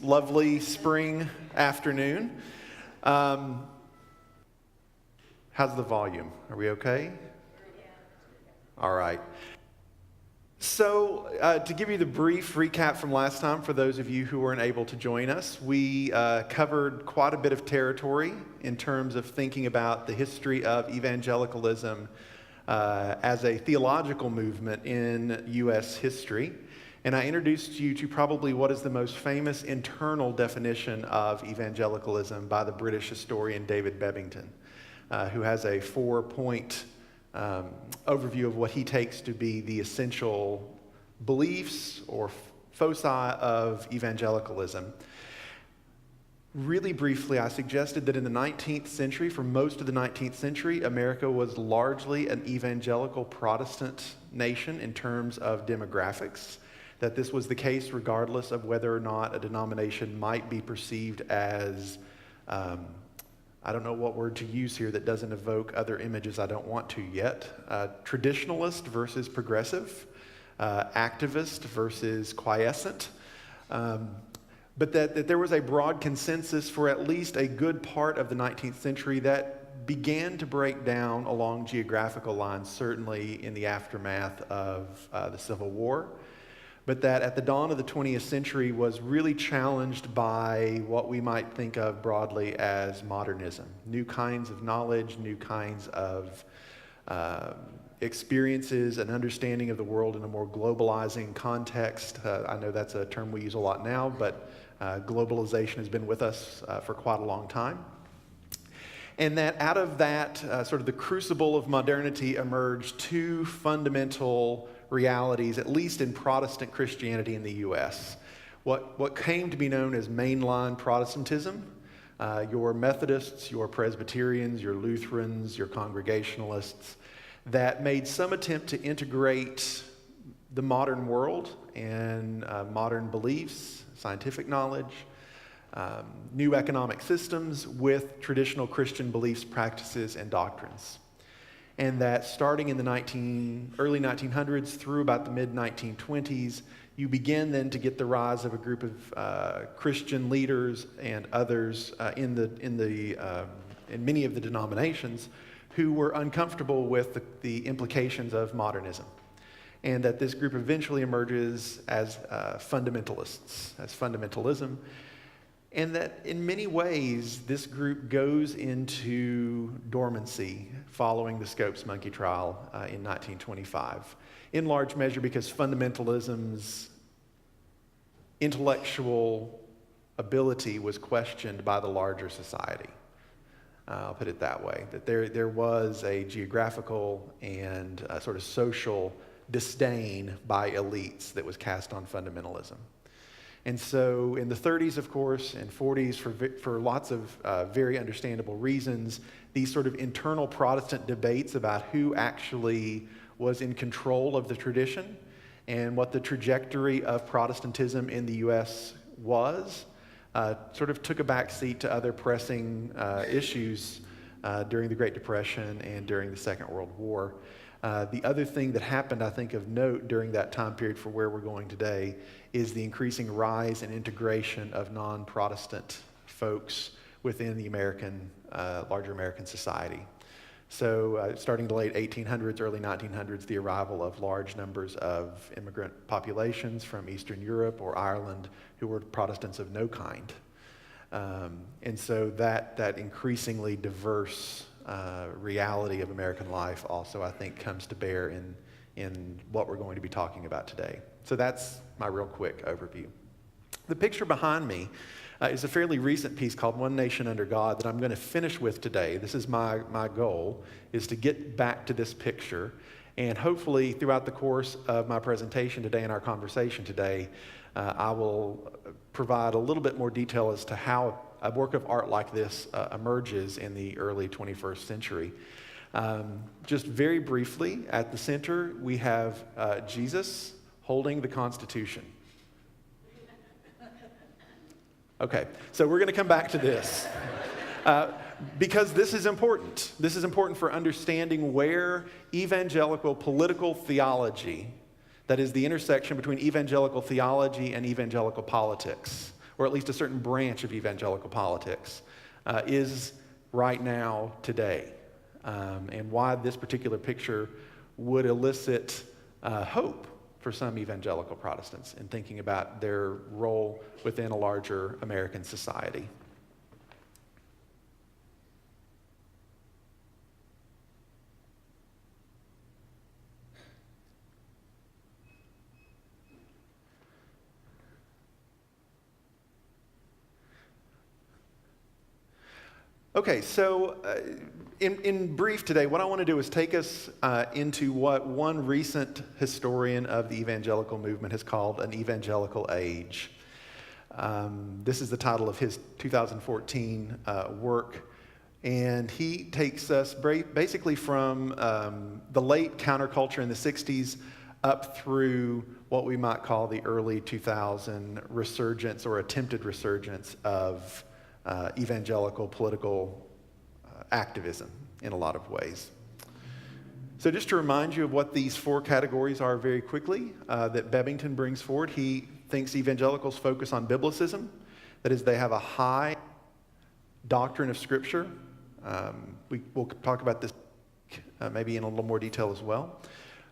lovely spring afternoon. How's the volume? Are we okay? All right. So, to give you the brief recap from last time, for those of you who weren't able to join us, we covered quite a bit of territory in terms of thinking about the history of evangelicalism as a theological movement in U.S. history. And I introduced you to probably what is the most famous internal definition of evangelicalism by the British historian David Bebbington, who has a 4-point overview of what he takes to be the essential beliefs or foci of evangelicalism. Really briefly, I suggested that in the 19th century, for most of the 19th century, America was largely an evangelical Protestant nation in terms of demographics, that this was the case regardless of whether or not a denomination might be perceived as I don't know what word to use here that doesn't evoke other images I don't want to yet. Traditionalist versus progressive, activist versus quiescent. But that there was a broad consensus for at least a good part of the 19th century that began to break down along geographical lines, certainly in the aftermath of the Civil War. But that at the dawn of the 20th century was really challenged by what we might think of broadly as modernism. New kinds of knowledge, new kinds of experiences, and understanding of the world in a more globalizing context. I know that's a term we use a lot now, but globalization has been with us for quite a long time. And that out of that, sort of the crucible of modernity, emerged two fundamental realities, at least in Protestant Christianity in the U.S. What came to be known as mainline Protestantism, your Methodists, your Presbyterians, your Lutherans, your Congregationalists, that made some attempt to integrate the modern world and modern beliefs, scientific knowledge, new economic systems with traditional Christian beliefs, practices, and doctrines. And that starting in the early 1900s through about the mid-1920s, you begin then to get the rise of a group of Christian leaders and others in many of the denominations who were uncomfortable with the implications of modernism. And that this group eventually emerges as fundamentalists, as fundamentalism. And that in many ways, this group goes into dormancy following the Scopes monkey trial in 1925, in large measure because fundamentalism's intellectual ability was questioned by the larger society. I'll put it that way, that there was a geographical and sort of social disdain by elites that was cast on fundamentalism. And so in the 30s, of course, and 40s, for lots of very understandable reasons, these sort of internal Protestant debates about who actually was in control of the tradition and what the trajectory of Protestantism in the U.S. was, sort of took a backseat to other pressing issues during the Great Depression and during the Second World War. The other thing that happened, I think, of note during that time period for where we're going today is the increasing rise and integration of non-Protestant folks within the larger American society. So starting in the late 1800s, early 1900s, the arrival of large numbers of immigrant populations from Eastern Europe or Ireland who were Protestants of no kind. And so that increasingly diverse reality of American life also, I think, comes to bear in what we're going to be talking about today. So that's my real quick overview. The picture behind me is a fairly recent piece called One Nation Under God that I'm going to finish with today. This is my goal, is to get back to this picture. And hopefully throughout the course of my presentation today and our conversation today, I will provide a little bit more detail as to how a work of art like this emerges in the early 21st century. Just very briefly, at the center, we have Jesus holding the Constitution. Okay, so we're going to come back to this. Because this is important. This is important for understanding where evangelical political theology, that is the intersection between evangelical theology and evangelical politics, or at least a certain branch of evangelical politics, is right now today, and why this particular picture would elicit hope for some evangelical Protestants in thinking about their role within a larger American society. Okay, so in brief today, what I want to do is take us into what one recent historian of the evangelical movement has called an evangelical age. This is the title of his 2014 work, and he takes us basically from the late counterculture in the 60s up through what we might call the early 2000 resurgence or attempted resurgence of evangelical political activism in a lot of ways. So just to remind you of what these four categories are very quickly that Bebbington brings forward, he thinks evangelicals focus on biblicism. That is, they have a high doctrine of Scripture. We'll talk about this maybe in a little more detail as well.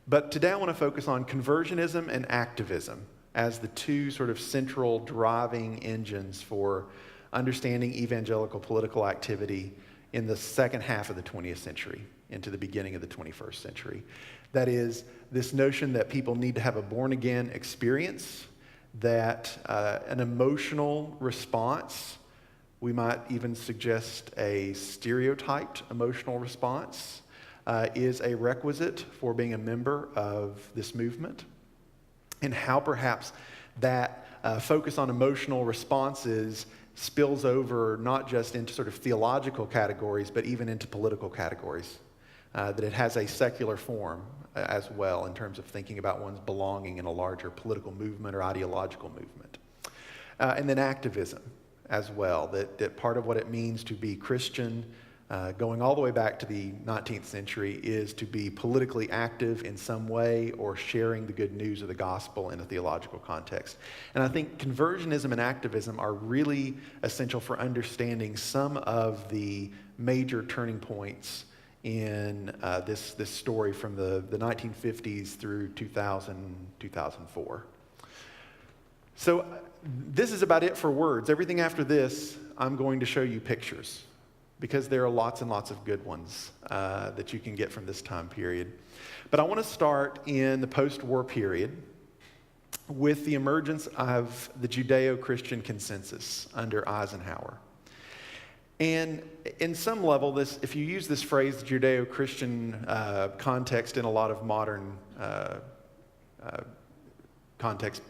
But today I want to focus on conversionism and activism as the two sort of central driving engines for understanding evangelical political activity in the second half of the 20th century into the beginning of the 21st century. That is, this notion that people need to have a born-again experience, that an emotional response, we might even suggest a stereotyped emotional response, is a requisite for being a member of this movement, and how perhaps that focus on emotional responses spills over not just into sort of theological categories, but even into political categories. That it has a secular form as well in terms of thinking about one's belonging in a larger political movement or ideological movement. And then activism as well, that part of what it means to be Christian, going all the way back to the 19th century, is to be politically active in some way or sharing the good news of the gospel in a theological context. And I think conversionism and activism are really essential for understanding some of the major turning points in this story from the 1950s through 2004. So this is about it for words. Everything after this, I'm going to show you pictures, because there are lots and lots of good ones that you can get from this time period. But I want to start in the post-war period with the emergence of the Judeo-Christian consensus under Eisenhower. And in some level, if you use this phrase, the Judeo-Christian context, in a lot of modern context,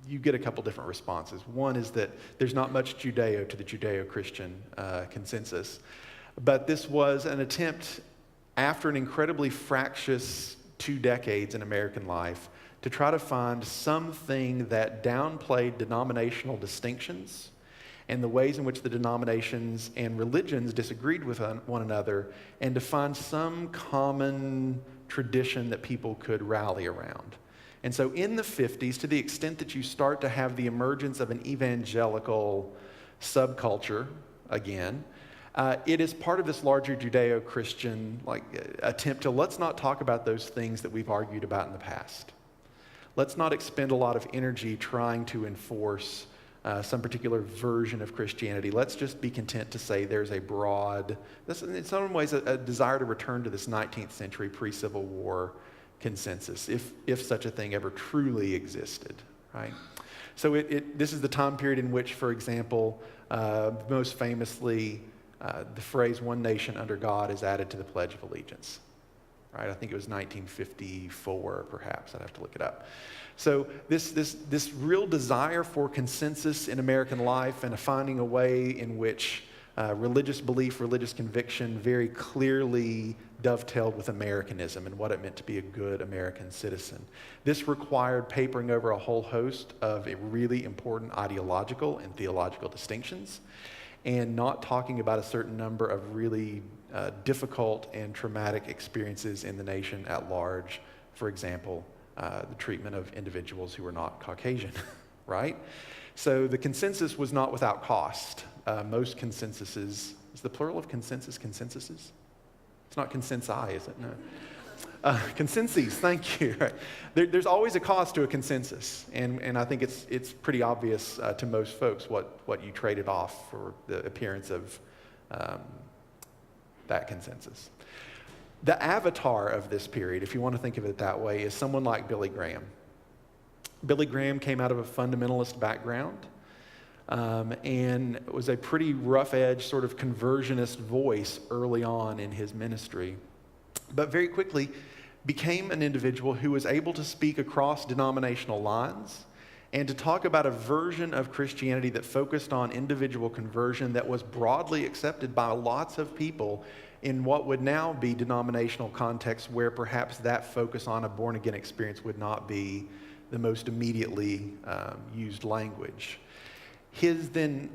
you get a couple different responses. One is that there's not much Judeo to the Judeo-Christian consensus. But this was an attempt, after an incredibly fractious 2 decades in American life, to try to find something that downplayed denominational distinctions and the ways in which the denominations and religions disagreed with one another, and to find some common tradition that people could rally around. And so in the 50s, to the extent that you start to have the emergence of an evangelical subculture again, it is part of this larger Judeo-Christian attempt to, let's not talk about those things that we've argued about in the past. Let's not expend a lot of energy trying to enforce some particular version of Christianity. Let's just be content to say there's a broad, in some ways, a desire to return to this 19th century pre-Civil War consensus, if such a thing ever truly existed, right? So this is the time period in which, for example, most famously, the phrase "one nation under God" is added to the Pledge of Allegiance, right? I think it was 1954, perhaps. I'd have to look it up. So this real desire for consensus in American life, and finding a way in which religious belief, religious conviction very clearly dovetailed with Americanism and what it meant to be a good American citizen. This required papering over a whole host of really important ideological and theological distinctions, and not talking about a certain number of really difficult and traumatic experiences in the nation at large. For example, the treatment of individuals who are not Caucasian, right? So the consensus was not without cost. Most consensuses, is the plural of consensus consensuses? It's not consensi, is it? No. Consensus, thank you. Right. There's always a cost to a consensus, and I think it's pretty obvious to most folks what you traded off for the appearance of that consensus. The avatar of this period, if you want to think of it that way, is someone like Billy Graham. Billy Graham came out of a fundamentalist background and was a pretty rough-edged sort of conversionist voice early on in his ministry, but very quickly became an individual who was able to speak across denominational lines and to talk about a version of Christianity that focused on individual conversion that was broadly accepted by lots of people in what would now be denominational contexts where perhaps that focus on a born-again experience would not be the most immediately used language. His then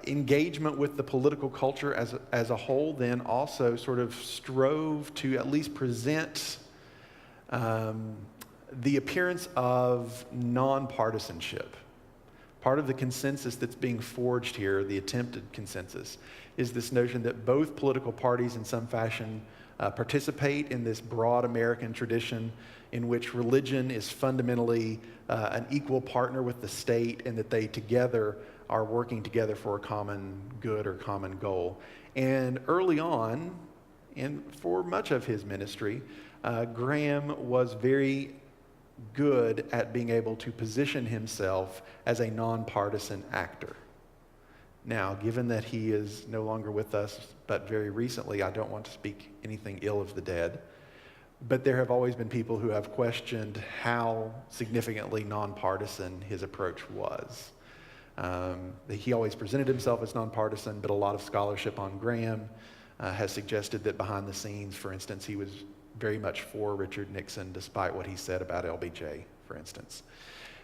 engagement with the political culture as a whole then also sort of strove to at least present the appearance of nonpartisanship. Part of the consensus that's being forged here, the attempted consensus, is this notion that both political parties in some fashion participate in this broad American tradition in which religion is fundamentally an equal partner with the state, and that they together are working together for a common good or common goal. And early on, and for much of his ministry, Graham was very good at being able to position himself as a nonpartisan actor. Now, given that he is no longer with us, but very recently, I don't want to speak anything ill of the dead, but there have always been people who have questioned how significantly nonpartisan his approach was. He always presented himself as nonpartisan, but a lot of scholarship on Graham has suggested that behind the scenes, for instance, he was very much for Richard Nixon, despite what he said about LBJ, for instance.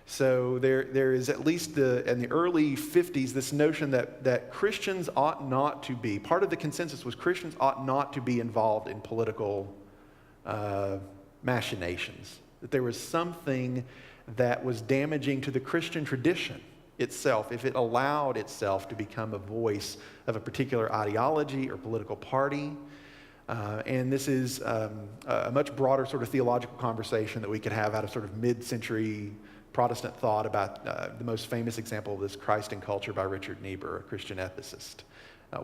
So there is, at least in the early 50s, this notion that Christians ought not to be, part of the consensus was Christians ought not to be involved in political machinations, that there was something that was damaging to the Christian tradition itself if it allowed itself to become a voice of a particular ideology or political party. And this is a much broader sort of theological conversation that we could have out of sort of mid-century Protestant thought about the most famous example of this, Christ and Culture by Richard Niebuhr, a Christian ethicist.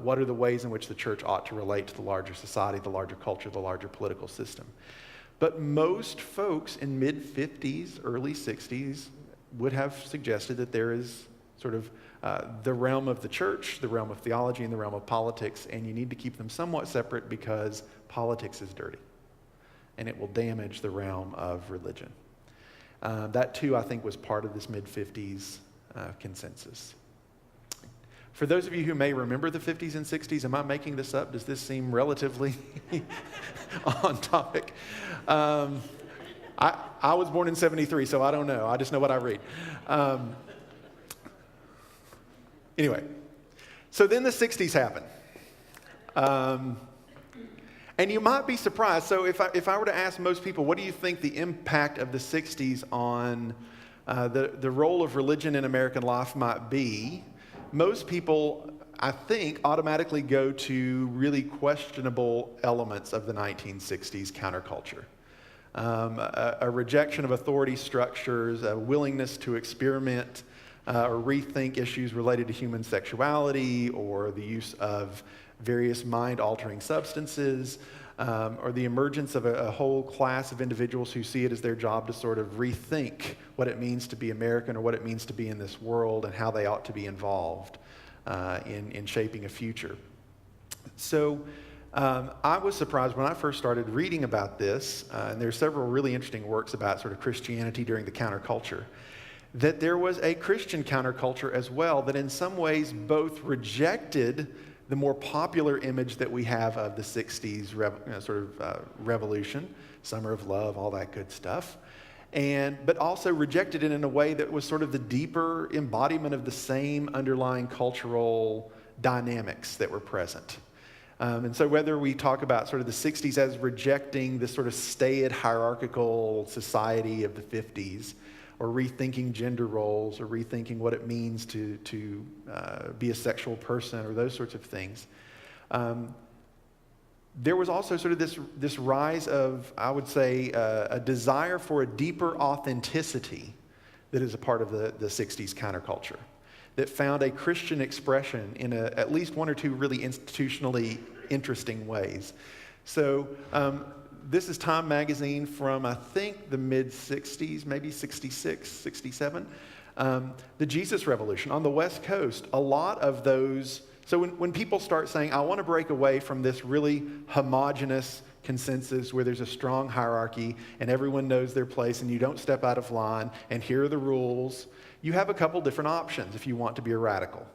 What are the ways in which the church ought to relate to the larger society, the larger culture, the larger political system? But most folks in mid-50s, early 60s would have suggested that there is sort of the realm of the church, the realm of theology, and the realm of politics, and you need to keep them somewhat separate because politics is dirty, and it will damage the realm of religion. That too, I think, was part of this mid-50s consensus. For those of you who may remember the 50s and 60s, am I making this up? Does this seem relatively on topic? I was born in 73, so I don't know. I just know what I read. Anyway, so then the 60s happen. And you might be surprised. So if I were to ask most people, what do you think the impact of the 60s on the role of religion in American life might be? Most people, I think, automatically go to really questionable elements of the 1960s counterculture. A rejection of authority structures, a willingness to experiment or rethink issues related to human sexuality, or the use of various mind-altering substances, or the emergence of a whole class of individuals who see it as their job to sort of rethink what it means to be American or what it means to be in this world and how they ought to be involved in shaping a future. So I was surprised when I first started reading about this, and there are several really interesting works about sort of Christianity during the counterculture, that there was a Christian counterculture as well that in some ways both rejected the more popular image that we have of the 60s revolution, Summer of Love, all that good stuff, but also rejected it in a way that was sort of the deeper embodiment of the same underlying cultural dynamics that were present. And so whether we talk about sort of the 60s as rejecting this sort of staid hierarchical society of the 50s, or rethinking gender roles, or rethinking what it means to be a sexual person, or those sorts of things. There was also sort of this rise of, I would say, a desire for a deeper authenticity that is a part of the 60s counterculture, that found a Christian expression in at least one or two really institutionally interesting ways. So this is Time magazine from, I think, the mid-60s, maybe 66, 67. The Jesus Revolution on the West Coast, a lot of those. So when people start saying, I want to break away from this really homogenous consensus where there's a strong hierarchy and everyone knows their place and you don't step out of line and here are the rules, you have a couple different options if you want to be a radical.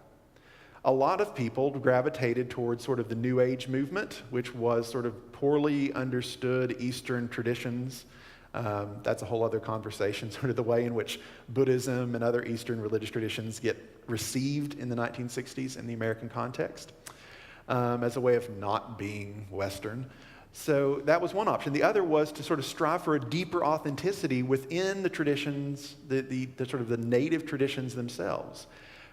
A lot of people gravitated towards sort of the New Age movement, which was sort of poorly understood Eastern traditions. That's a whole other conversation, sort of the way in which Buddhism and other Eastern religious traditions get received in the 1960s in the American context, as a way of not being Western. So that was one option. The other was to sort of strive for a deeper authenticity within the traditions, the sort of the native traditions themselves,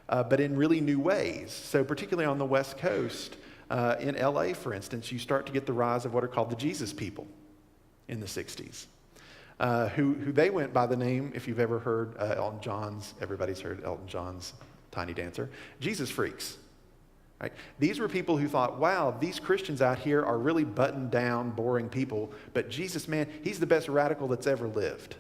but in really new ways. So particularly on the West Coast, in LA, for instance, you start to get the rise of what are called the Jesus people in the 60s. Who they went by the name, if you've ever heard Elton John's, everybody's heard Elton John's Tiny Dancer, Jesus freaks. Right? These were people who thought, wow, these Christians out here are really buttoned down, boring people, but Jesus, man, he's the best radical that's ever lived.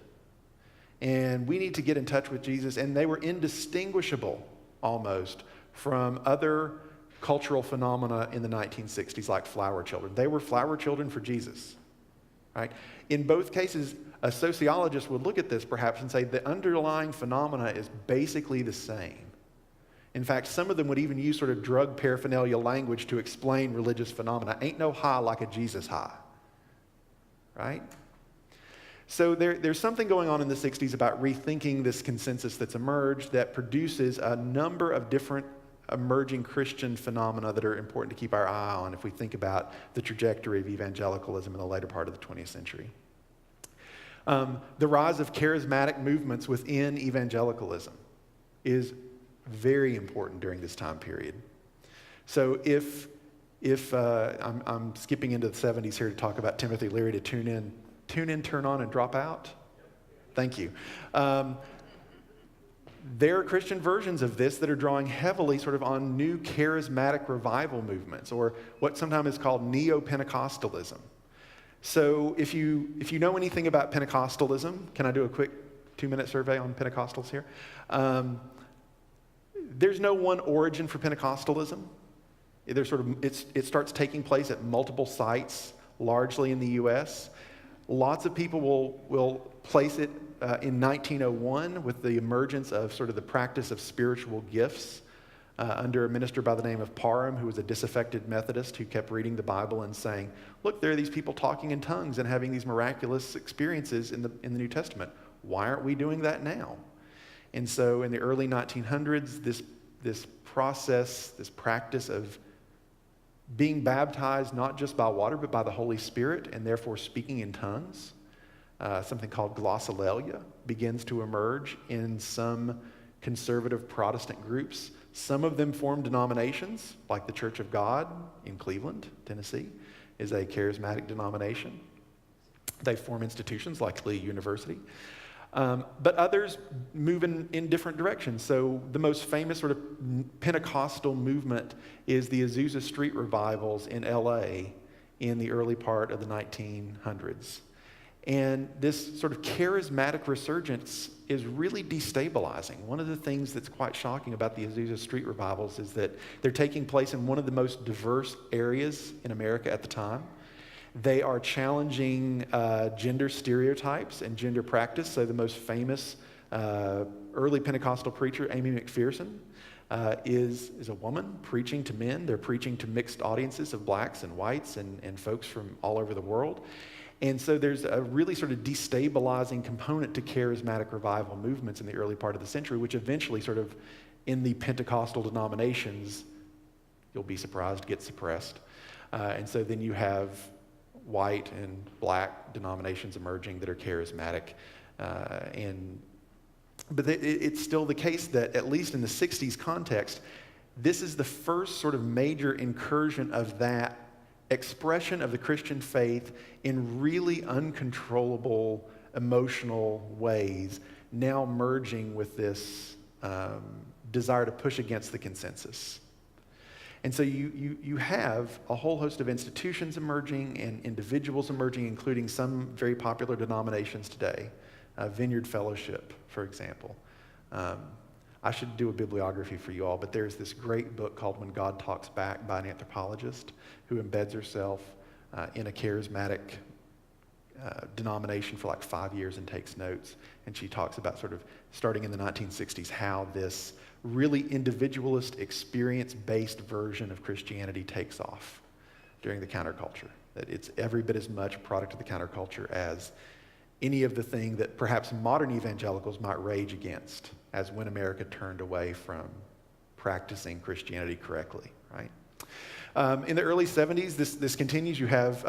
And we need to get in touch with Jesus. And they were indistinguishable, almost, from other cultural phenomena in the 1960s, like flower children. They were flower children for Jesus. Right? In both cases, a sociologist would look at this perhaps and say the underlying phenomena is basically the same. In fact, some of them would even use sort of drug paraphernalia language to explain religious phenomena. Ain't no high like a Jesus high, right? So there's something going on in the 60s about rethinking this consensus that's emerged that produces a number of different emerging Christian phenomena that are important to keep our eye on if we think about the trajectory of evangelicalism in the later part of the 20th century. The rise of charismatic movements within evangelicalism is very important during this time period. So if I'm skipping into the 70s here to talk about Timothy Leary to tune in, turn on, and drop out. Thank you. There are Christian versions of this that are drawing heavily sort of on new charismatic revival movements, or what sometimes is called neo-Pentecostalism. So if you know anything about Pentecostalism, can I do a quick 2-minute survey on Pentecostals here? There's no one origin for Pentecostalism. It starts taking place at multiple sites, largely in the U.S. Lots of people will place it in 1901 with the emergence of sort of the practice of spiritual gifts under a minister by the name of Parham, who was a disaffected Methodist who kept reading the Bible and saying, look, there are these people talking in tongues and having these miraculous experiences in the New Testament. Why aren't we doing that now? And so in the early 1900s, this process, this practice of being baptized not just by water, but by the Holy Spirit, and therefore speaking in tongues, something called glossolalia, begins to emerge in some conservative Protestant groups. Some of them form denominations, like the Church of God in Cleveland, Tennessee, is a charismatic denomination. They form institutions like Lee University. But others move in different directions. So the most famous sort of Pentecostal movement is the Azusa Street revivals in LA in the early part of the 1900s. And this sort of charismatic resurgence is really destabilizing. One of the things that's quite shocking about the Azusa Street revivals is that they're taking place in one of the most diverse areas in America at the time. They are challenging gender stereotypes and gender practice. So the most famous early Pentecostal preacher, Amy McPherson, is a woman preaching to men. They're preaching to mixed audiences of blacks and whites and folks from all over the world. And so there's a really sort of destabilizing component to charismatic revival movements in the early part of the century, which eventually sort of in the Pentecostal denominations, you'll be surprised, get suppressed. And so then you have white and black denominations emerging that are charismatic. And But it's still the case that, at least in the 60s context, this is the first sort of major incursion of that expression of the Christian faith in really uncontrollable emotional ways, now merging with this desire to push against the consensus. And so you have a whole host of institutions emerging and individuals emerging, including some very popular denominations today, Vineyard Fellowship, for example. I should do a bibliography for you all, but there's this great book called When God Talks Back by an anthropologist who embeds herself in a charismatic denomination for like 5 years and takes notes. And she talks about sort of starting in the 1960s how this really individualist, experience-based version of Christianity takes off during the counterculture. That it's every bit as much a product of the counterculture as any of the thing that perhaps modern evangelicals might rage against, as when America turned away from practicing Christianity correctly, right? In the early 70s, this continues. You have,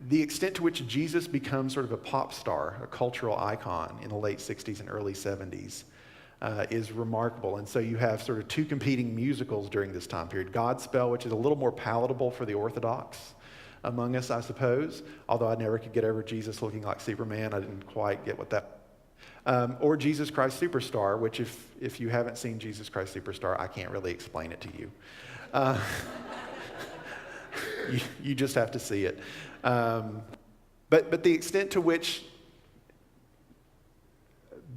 the extent to which Jesus becomes sort of a pop star, a cultural icon in the late 60s and early 70s is remarkable. And so you have sort of two competing musicals during this time period. Godspell, which is a little more palatable for the Orthodox among us, I suppose, although I never could get over Jesus looking like Superman. I didn't quite get what that or Jesus Christ Superstar, which if you haven't seen Jesus Christ Superstar, I can't really explain it to you. You just have to see it. But the extent to which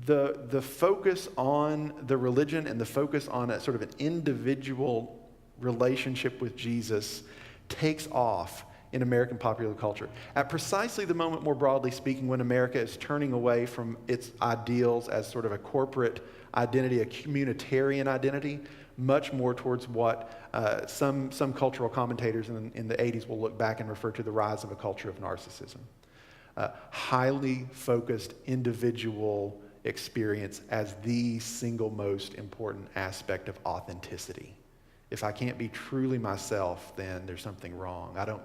the focus on the religion and the focus on a sort of an individual relationship with Jesus takes off in American popular culture. At precisely the moment, more broadly speaking, when America is turning away from its ideals as sort of a corporate identity, a communitarian identity, much more towards what some cultural commentators in the 80s will look back and refer to the rise of a culture of narcissism. Highly focused individual experience as the single most important aspect of authenticity. If I can't be truly myself, then there's something wrong. I don't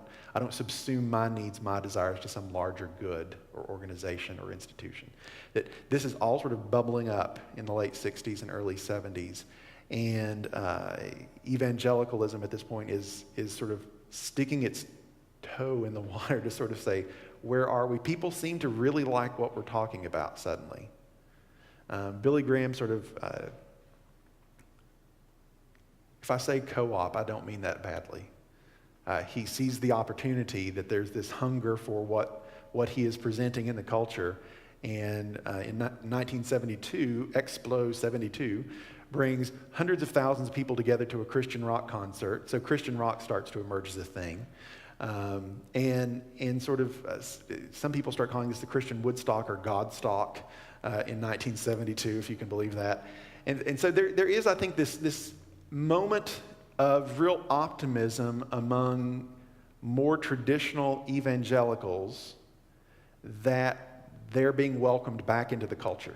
subsume my needs, my desires to some larger good or organization or institution. That this is all sort of bubbling up in the late 60s and early 70s. And evangelicalism at this point is sort of sticking its toe in the water to sort of say, where are we? People seem to really like what we're talking about suddenly. Billy Graham sort of, if I say co-op, I don't mean that badly. He sees the opportunity that there's this hunger for what he is presenting in the culture. And in 1972, Explo 72 brings hundreds of thousands of people together to a Christian rock concert. So Christian rock starts to emerge as a thing. And sort of, some people start calling this the Christian Woodstock or Godstock in 1972, if you can believe that. And so there is, I think, this moment of real optimism among more traditional evangelicals that they're being welcomed back into the culture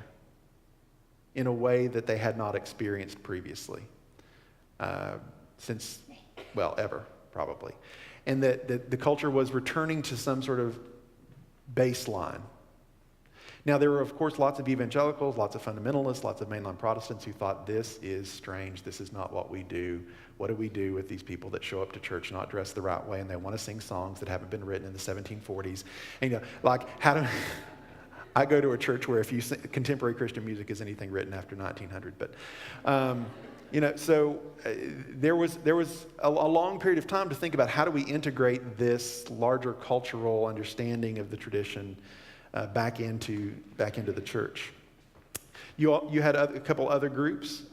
in a way that they had not experienced previously, since, well, ever, probably. And that the culture was returning to some sort of baseline. Now, there were, of course, lots of evangelicals, lots of fundamentalists, lots of mainline Protestants who thought, this is strange, this is not what we do. What do we do with these people that show up to church not dressed the right way and they want to sing songs that haven't been written in the 1740s? And, how do... I go to a church where if you sing, contemporary Christian music is anything written after 1900. But, there was a long period of time to think about how do we integrate this larger cultural understanding of the tradition back into the church. You had a couple other groups.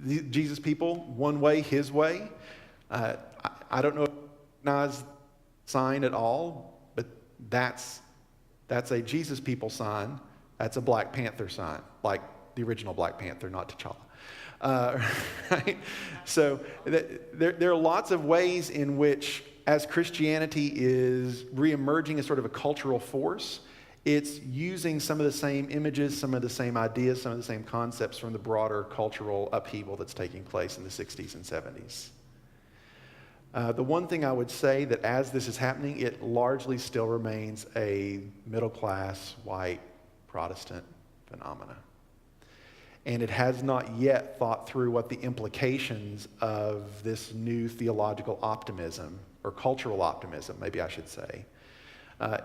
The Jesus people, one way, his way. I don't know if you recognize the sign at all, but that's a Jesus people sign. That's a Black Panther sign, like the original Black Panther, not T'Challa. Right? So there are lots of ways in which, as Christianity is reemerging as sort of a cultural force, it's using some of the same images, some of the same ideas, some of the same concepts from the broader cultural upheaval that's taking place in the 60s and 70s. The one thing I would say that as this is happening, it largely still remains a middle-class, white, Protestant phenomena. And it has not yet thought through what the implications of this new theological optimism, or cultural optimism, maybe I should say,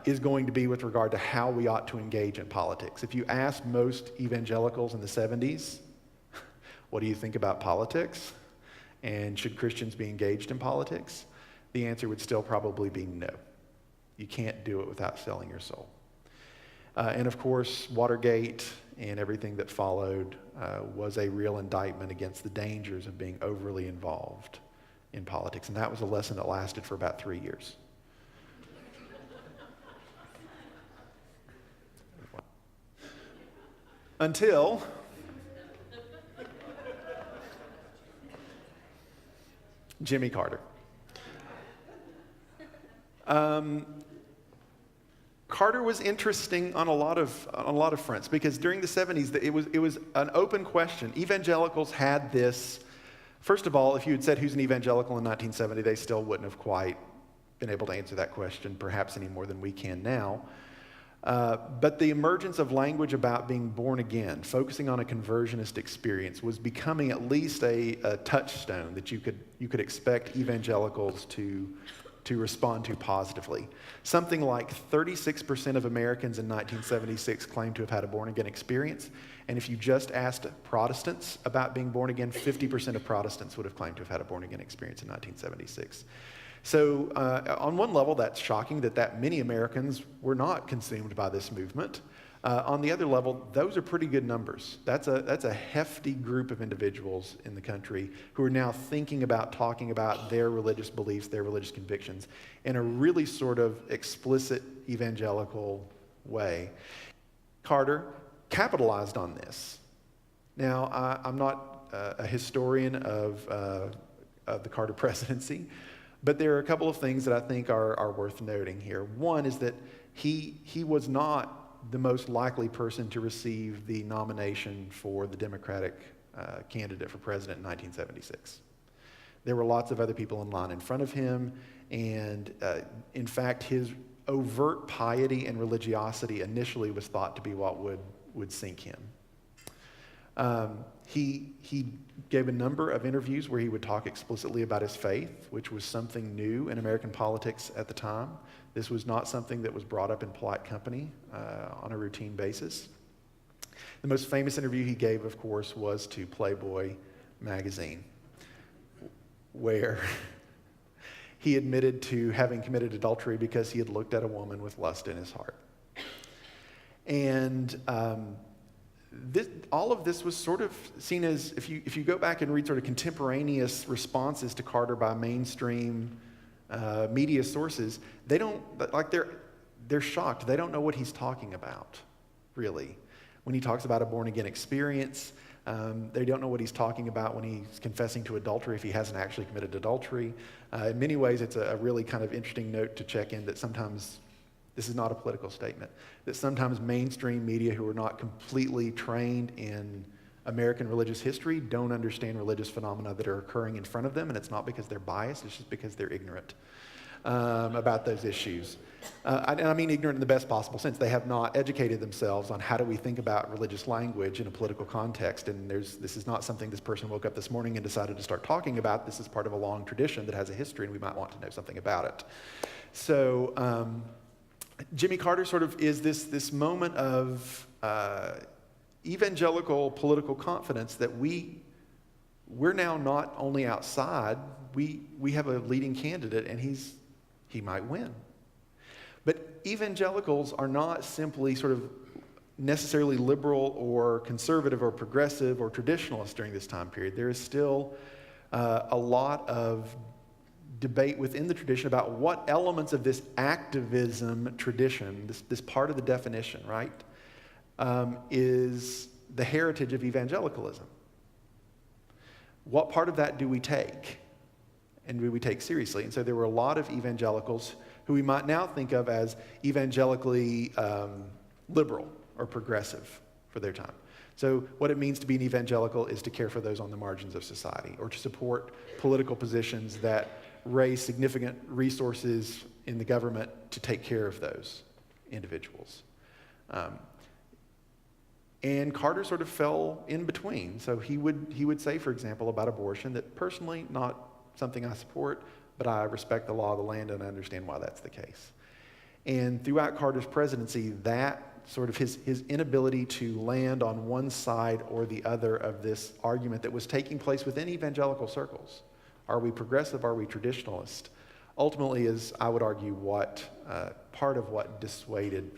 is going to be with regard to how we ought to engage in politics. If you ask most evangelicals in the 70s, what do you think about politics? And should Christians be engaged in politics? The answer would still probably be no. You can't do it without selling your soul. And of course, Watergate and everything that followed was a real indictment against the dangers of being overly involved in politics. And that was a lesson that lasted for about 3 years. Until Jimmy Carter. Carter was interesting on a lot of fronts, because during the 70s it was an open question. Evangelicals had this. First of all, if you had said who's an evangelical in 1970, they still wouldn't have quite been able to answer that question, perhaps any more than we can now. But the emergence of language about being born again, focusing on a conversionist experience, was becoming at least a touchstone that you could expect evangelicals to respond to positively. Something like 36% of Americans in 1976 claimed to have had a born-again experience. And if you just asked Protestants about being born again, 50% of Protestants would have claimed to have had a born-again experience in 1976. So on one level, that's shocking that many Americans were not consumed by this movement. On the other level, those are pretty good numbers. That's a hefty group of individuals in the country who are now thinking about, talking about their religious beliefs, their religious convictions in a really sort of explicit evangelical way. Carter capitalized on this. Now, I'm not a historian of the Carter presidency, but there are a couple of things that I think are worth noting here. One is that he was not the most likely person to receive the nomination for the Democratic candidate for president in 1976. There were lots of other people in line in front of him, and in fact, his overt piety and religiosity initially was thought to be what would sink him. He gave a number of interviews where he would talk explicitly about his faith, which was something new in American politics at the time. This was not something that was brought up in polite company on a routine basis. The most famous interview he gave, of course, was to Playboy magazine, where he admitted to having committed adultery because he had looked at a woman with lust in his heart. And all of this was sort of seen as, if you go back and read sort of contemporaneous responses to Carter by mainstream media sources, they're shocked. They don't know what he's talking about, really. When he talks about a born-again experience, they don't know what he's talking about when he's confessing to adultery if he hasn't actually committed adultery. In many ways, it's a really kind of interesting note to check in that sometimes, this is not a political statement, that sometimes mainstream media who are not completely trained in American religious history don't understand religious phenomena that are occurring in front of them, and it's not because they're biased, it's just because they're ignorant about those issues. And I mean ignorant in the best possible sense. They have not educated themselves on how do we think about religious language in a political context, and this is not something this person woke up this morning and decided to start talking about. This is part of a long tradition that has a history, and we might want to know something about it. So Jimmy Carter sort of is this moment of evangelical political confidence that we're now not only outside, we have a leading candidate, and he might win. But evangelicals are not simply sort of necessarily liberal or conservative or progressive or traditionalist during this time period. There is still a lot of debate within the tradition about what elements of this activism tradition, this part of the definition, right, is the heritage of evangelicalism. What part of that do we take? And do we take seriously? And so there were a lot of evangelicals who we might now think of as evangelically liberal or progressive for their time. So what it means to be an evangelical is to care for those on the margins of society, or to support political positions that raise significant resources in the government to take care of those individuals. And Carter sort of fell in between. So he would say, for example, about abortion, that personally, not something I support, but I respect the law of the land and I understand why that's the case. And throughout Carter's presidency, that sort of his inability to land on one side or the other of this argument that was taking place within evangelical circles. Are we progressive? Are we traditionalist? Ultimately is, I would argue, what part of what dissuaded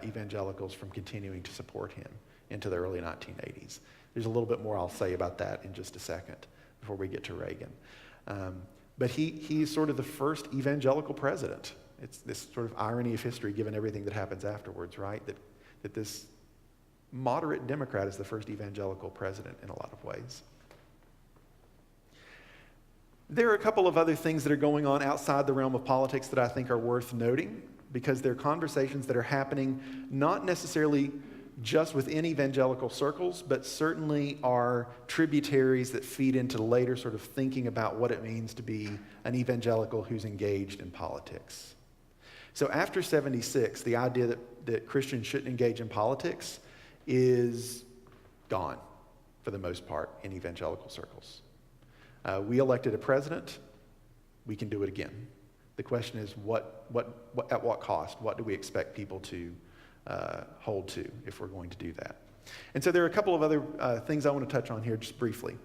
evangelicals from continuing to support him into the early 1980s. There's a little bit more I'll say about that in just a second before we get to Reagan. But he's sort of the first evangelical president. It's this sort of irony of history given everything that happens afterwards, right? That this moderate Democrat is the first evangelical president in a lot of ways. There are a couple of other things that are going on outside the realm of politics that I think are worth noting, because they're conversations that are happening not necessarily just within evangelical circles, but certainly are tributaries that feed into later sort of thinking about what it means to be an evangelical who's engaged in politics. So after 76, the idea that Christians shouldn't engage in politics is gone, for the most part, in evangelical circles. We elected a president. We can do it again. The question is, at what cost? What do we expect people to hold to if we're going to do that? And so there are a couple of other things I want to touch on here just briefly.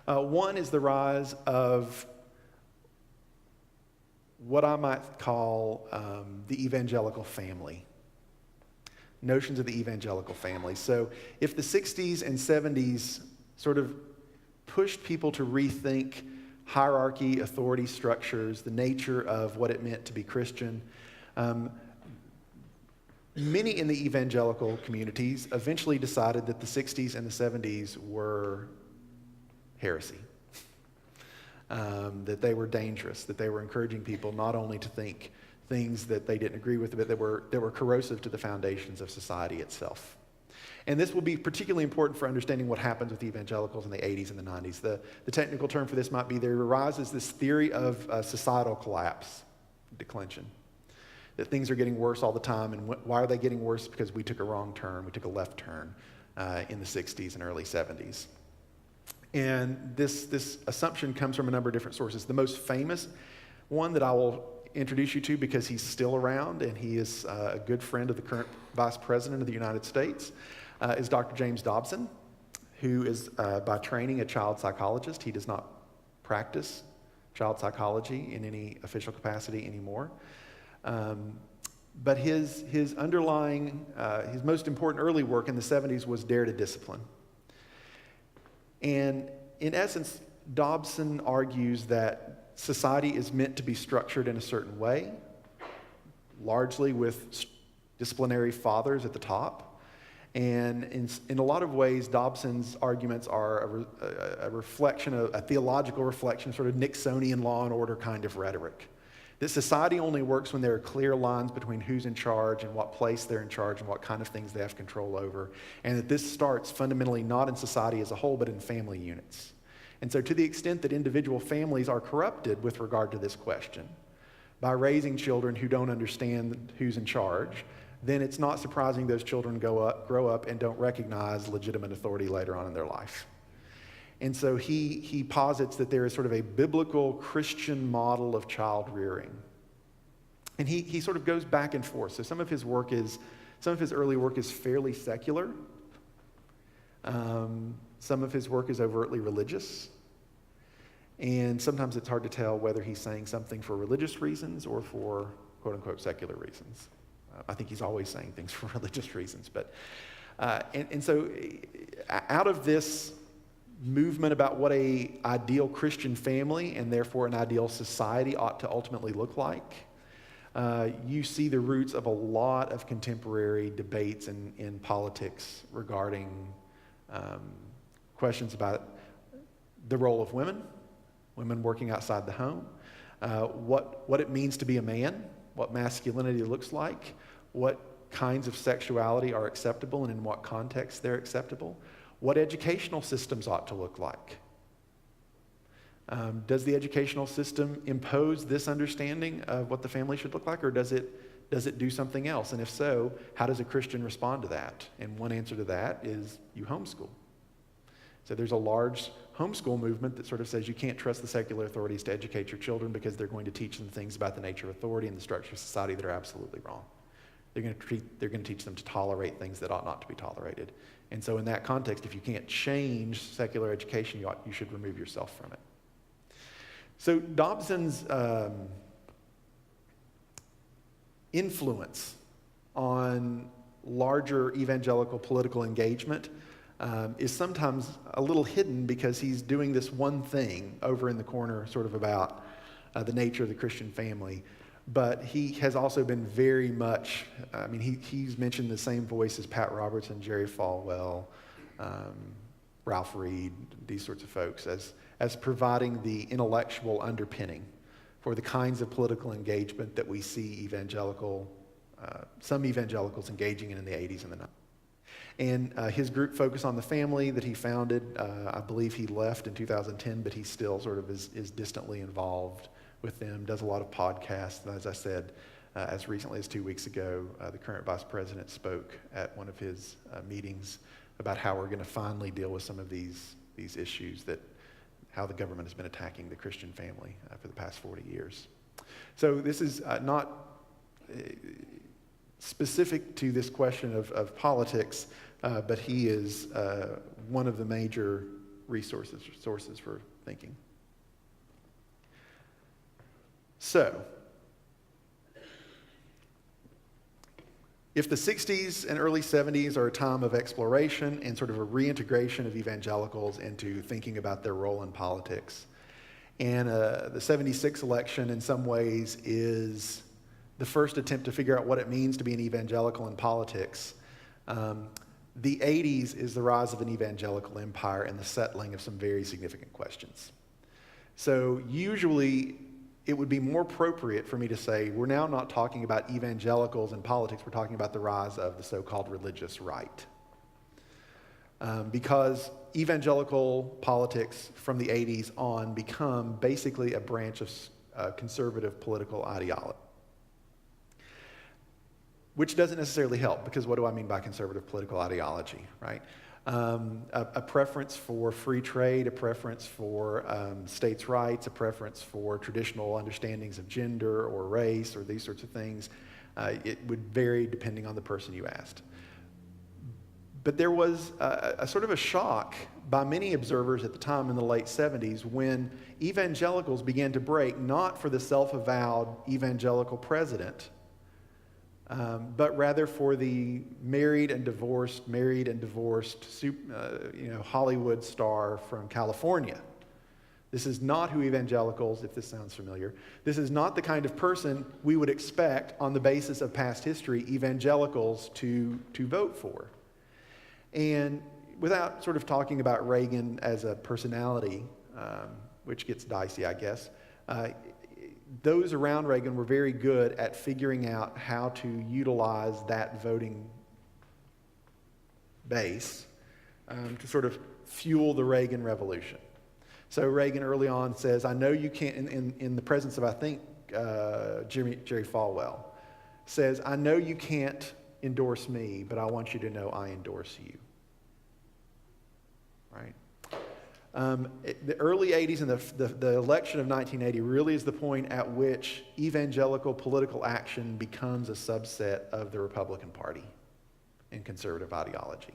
One is the rise of what I might call the evangelical family. Notions of the evangelical family. So if the 60s and 70s sort of pushed people to rethink hierarchy, authority structures, the nature of what it meant to be Christian, many in the evangelical communities eventually decided that the 60s and the 70s were heresy, that they were dangerous, that they were encouraging people not only to think things that they didn't agree with, but that were corrosive to the foundations of society itself. And this will be particularly important for understanding what happens with evangelicals in the 80s and the 90s. The technical term for this might be there arises this theory of societal collapse, declension, that things are getting worse all the time. And why are they getting worse? Because we took a wrong turn. We took a left turn in the 60s and early 70s. And this assumption comes from a number of different sources. The most famous one that I will introduce you to, because he's still around and he is a good friend of the current Vice President of the United States, is Dr. James Dobson, who is by training a child psychologist. He does not practice child psychology in any official capacity anymore. But his underlying, his most important early work in the 70s was Dare to Discipline. And in essence, Dobson argues that society is meant to be structured in a certain way, largely with disciplinary fathers at the top. And in a lot of ways, Dobson's arguments are a reflection, a theological reflection, sort of Nixonian law and order kind of rhetoric. That society only works when there are clear lines between who's in charge and what place they're in charge and what kind of things they have control over. And that this starts fundamentally not in society as a whole, but in family units. And so to the extent that individual families are corrupted with regard to this question, by raising children who don't understand who's in charge, then it's not surprising those children grow up and don't recognize legitimate authority later on in their life. And so he posits that there is sort of a biblical Christian model of child rearing. And he sort of goes back and forth. So some of his early work is fairly secular. Some of his work is overtly religious. And sometimes it's hard to tell whether he's saying something for religious reasons or for quote unquote secular reasons. I think he's always saying things for religious reasons. But and so out of this movement about what a ideal Christian family and therefore an ideal society ought to ultimately look like, you see the roots of a lot of contemporary debates in politics regarding questions about the role of women working outside the home, what it means to be a man, what masculinity looks like, what kinds of sexuality are acceptable and in what context they're acceptable, what educational systems ought to look like. Does the educational system impose this understanding of what the family should look like, or does it Does it do something else? And if so, how does a Christian respond to that? And one answer to that is you homeschool. So there's a large homeschool movement that sort of says you can't trust the secular authorities to educate your children because they're going to teach them things about the nature of authority and the structure of society that are absolutely wrong. They're going to teach them to tolerate things that ought not to be tolerated. And so in that context, if you can't change secular education, you should remove yourself from it. So Dobson's influence on larger evangelical political engagement is sometimes a little hidden because he's doing this one thing over in the corner sort of about the nature of the Christian family. But he has also been very much, he's mentioned the same voice as Pat Robertson, Jerry Falwell, Ralph Reed, these sorts of folks, as providing the intellectual underpinning for the kinds of political engagement that we see some evangelicals engaging in the 80s and the 90s. And his group, Focus on the Family, that he founded, I believe he left in 2010, but he still sort of is distantly involved with them, does a lot of podcasts. And as I said, as recently as 2 weeks ago, the current vice president spoke at one of his meetings about how we're going to finally deal with some of these issues, how the government has been attacking the Christian family for the past 40 years. So this is not specific to this question of politics, but he is one of the major sources for thinking. So, if the 60s and early 70s are a time of exploration and sort of a reintegration of evangelicals into thinking about their role in politics, and the 76 election in some ways is the first attempt to figure out what it means to be an evangelical in politics, the 80s is the rise of an evangelical empire and the settling of some very significant questions. So usually it would be more appropriate for me to say we're now not talking about evangelicals in politics, we're talking about the rise of the so-called religious right. Because evangelical politics from the 80s on become basically a branch of conservative political ideology. Which doesn't necessarily help, because what do I mean by conservative political ideology, right? A preference for free trade, a preference for states' rights, a preference for traditional understandings of gender or race or these sorts of things. It would vary depending on the person you asked. But there was a sort of a shock by many observers at the time in the late 70s when evangelicals began to break, not for the self-avowed evangelical president, but rather for the married and divorced Hollywood star from California. This is not who evangelicals, if this sounds familiar, this is not the kind of person we would expect on the basis of past history evangelicals to vote for. And without sort of talking about Reagan as a personality, which gets dicey, I guess, those around Reagan were very good at figuring out how to utilize that voting base to sort of fuel the Reagan revolution. So Reagan early on says, I know you can't, in the presence of, I think, Jerry Falwell, says, I know you can't endorse me, but I want you to know I endorse you. Right? The early 80s and the election of 1980 really is the point at which evangelical political action becomes a subset of the Republican Party in conservative ideology.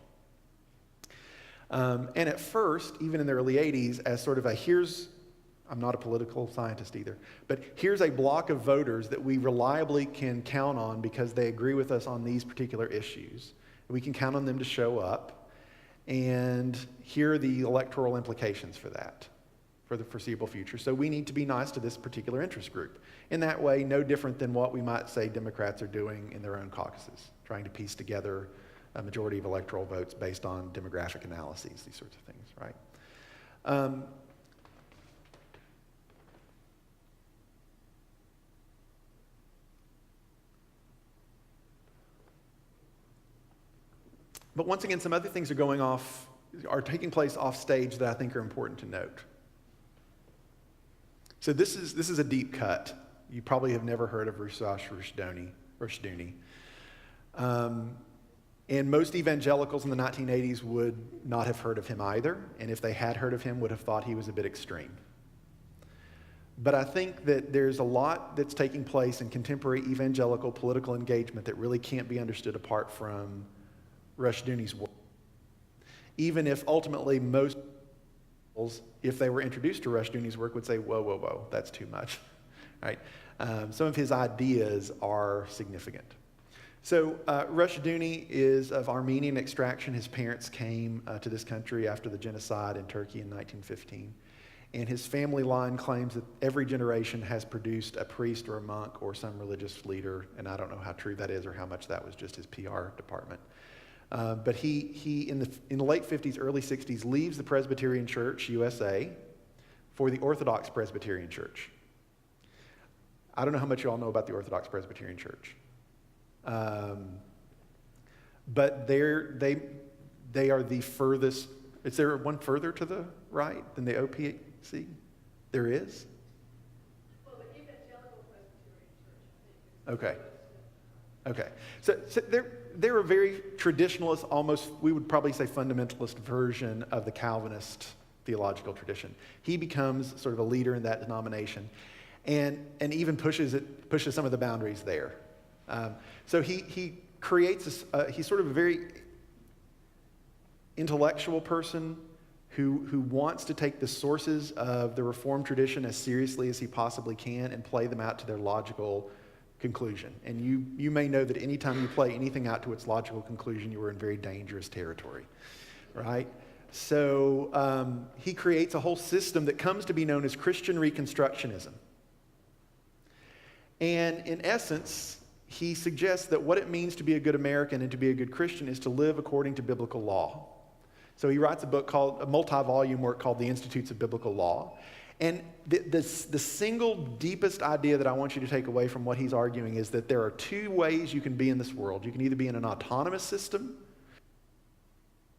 And at first, even in the early 80s, as sort of I'm not a political scientist either, but here's a block of voters that we reliably can count on because they agree with us on these particular issues. We can count on them to show up. And here are the electoral implications for that, for the foreseeable future. So we need to be nice to this particular interest group. In that way, no different than what we might say Democrats are doing in their own caucuses, trying to piece together a majority of electoral votes based on demographic analyses, these sorts of things, right? But once again, some other things are taking place off stage that I think are important to note. So this is a deep cut. You probably have never heard of Rousas Rushdoony. Rushduni. And most evangelicals in the 1980s would not have heard of him either, and if they had heard of him, would have thought he was a bit extreme. But I think that there's a lot that's taking place in contemporary evangelical political engagement that really can't be understood apart from Rushduni's work. Even if ultimately most people, if they were introduced to Rushduni's work, would say, whoa, whoa, whoa, that's too much. Right? Some of his ideas are significant. So Rushduni is of Armenian extraction. His parents came to this country after the genocide in Turkey in 1915. And his family line claims that every generation has produced a priest or a monk or some religious leader. And I don't know how true that is or how much that was just his PR department. But he in the late 50s, early 60s, leaves the Presbyterian Church, USA, for the Orthodox Presbyterian Church. I don't know how much you all know about the Orthodox Presbyterian Church. But they are the furthest. Is there one further to the right than the OPC? There is? Well, the Evangelical Presbyterian Church, I think. Okay. So they're a very traditionalist, almost, we would probably say fundamentalist version of the Calvinist theological tradition. He becomes sort of a leader in that denomination and even pushes some of the boundaries there. So he creates, he's sort of a very intellectual person who wants to take the sources of the Reformed tradition as seriously as he possibly can and play them out to their logical conclusion. And you may know that anytime you play anything out to its logical conclusion, you are in very dangerous territory, right? So he creates a whole system that comes to be known as Christian Reconstructionism. And in essence, he suggests that what it means to be a good American and to be a good Christian is to live according to biblical law. So he writes a multi-volume work called The Institutes of Biblical Law. And the single deepest idea that I want you to take away from what he's arguing is that there are two ways you can be in this world. You can either be in an autonomous system,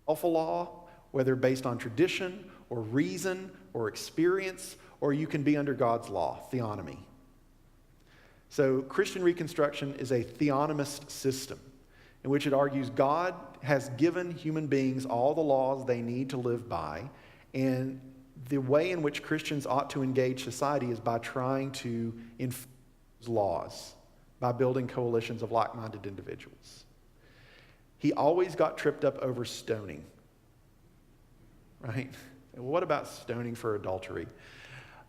lawful law, whether based on tradition or reason or experience, or you can be under God's law, theonomy. So Christian Reconstruction is a theonomist system in which it argues God has given human beings all the laws they need to live by, and the way in which Christians ought to engage society is by trying to enforce laws, by building coalitions of like-minded individuals. He always got tripped up over stoning, right? What about stoning for adultery?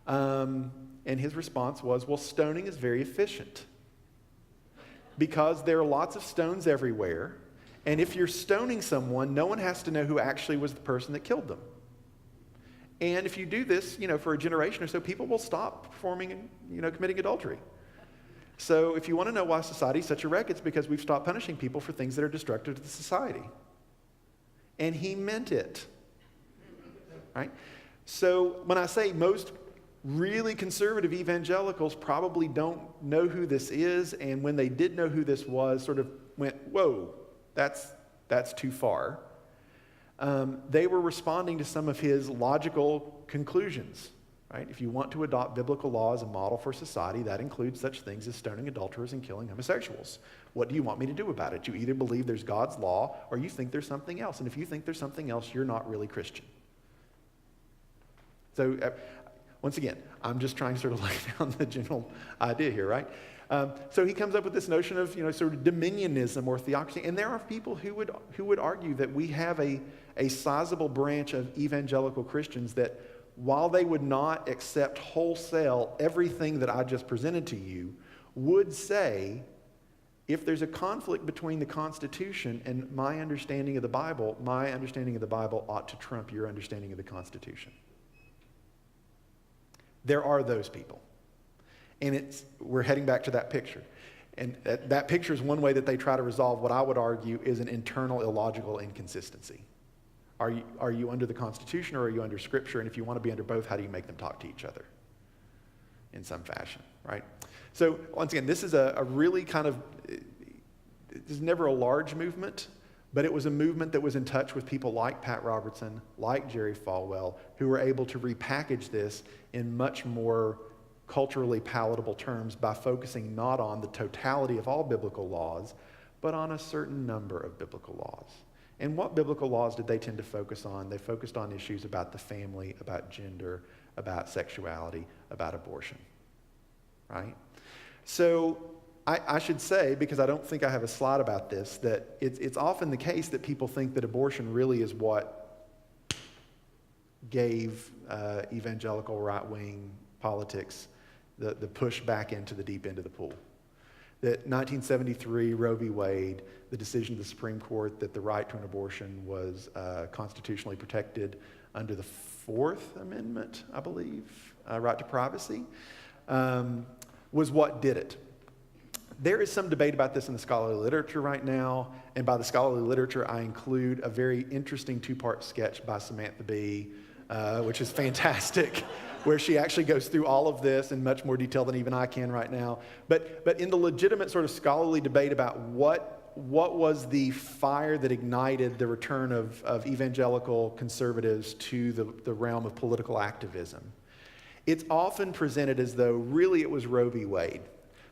And his response was, well, stoning is very efficient because there are lots of stones everywhere, and if you're stoning someone, no one has to know who actually was the person that killed them. And if you do this, for a generation or so, people will stop performing, committing adultery. So if you want to know why society is such a wreck, it's because we've stopped punishing people for things that are destructive to the society. And he meant it, right? So when I say most really conservative evangelicals probably don't know who this is, and when they did know who this was, sort of went, whoa, that's too far. They were responding to some of his logical conclusions, right? If you want to adopt biblical law as a model for society, that includes such things as stoning adulterers and killing homosexuals. What do you want me to do about it? You either believe there's God's law or you think there's something else. And if you think there's something else, you're not really Christian. So once again, I'm just trying to sort of lay down the general idea here, right? So he comes up with this notion of, sort of dominionism or theocracy. And there are people who would argue that we have a sizable branch of evangelical Christians that, while they would not accept wholesale everything that I just presented to you, would say, if there's a conflict between the Constitution and my understanding of the Bible ought to trump your understanding of the Constitution. There are those people. And we're heading back to that picture. And that picture is one way that they try to resolve what I would argue is an internal illogical inconsistency. Are you under the Constitution or are you under Scripture? And if you want to be under both, how do you make them talk to each other in some fashion, right? So once again, this is a really kind of, this is never a large movement, but it was a movement that was in touch with people like Pat Robertson, like Jerry Falwell, who were able to repackage this in much more culturally palatable terms by focusing not on the totality of all biblical laws, but on a certain number of biblical laws. And what biblical laws did they tend to focus on? They focused on issues about the family, about gender, about sexuality, about abortion, right? So I should say, because I don't think I have a slide about this, that it's often the case that people think that abortion really is what gave evangelical right-wing politics the push back into the deep end of the pool. That 1973, Roe v. Wade, the decision of the Supreme Court that the right to an abortion was constitutionally protected under the Fourth Amendment, I believe, right to privacy, was what did it. There is some debate about this in the scholarly literature right now, and by the scholarly literature, I include a very interesting two-part sketch by Samantha Bee, which is fantastic, where she actually goes through all of this in much more detail than even I can right now. But in the legitimate sort of scholarly debate about what was the fire that ignited the return of evangelical conservatives to the realm of political activism, it's often presented as though really it was Roe v. Wade.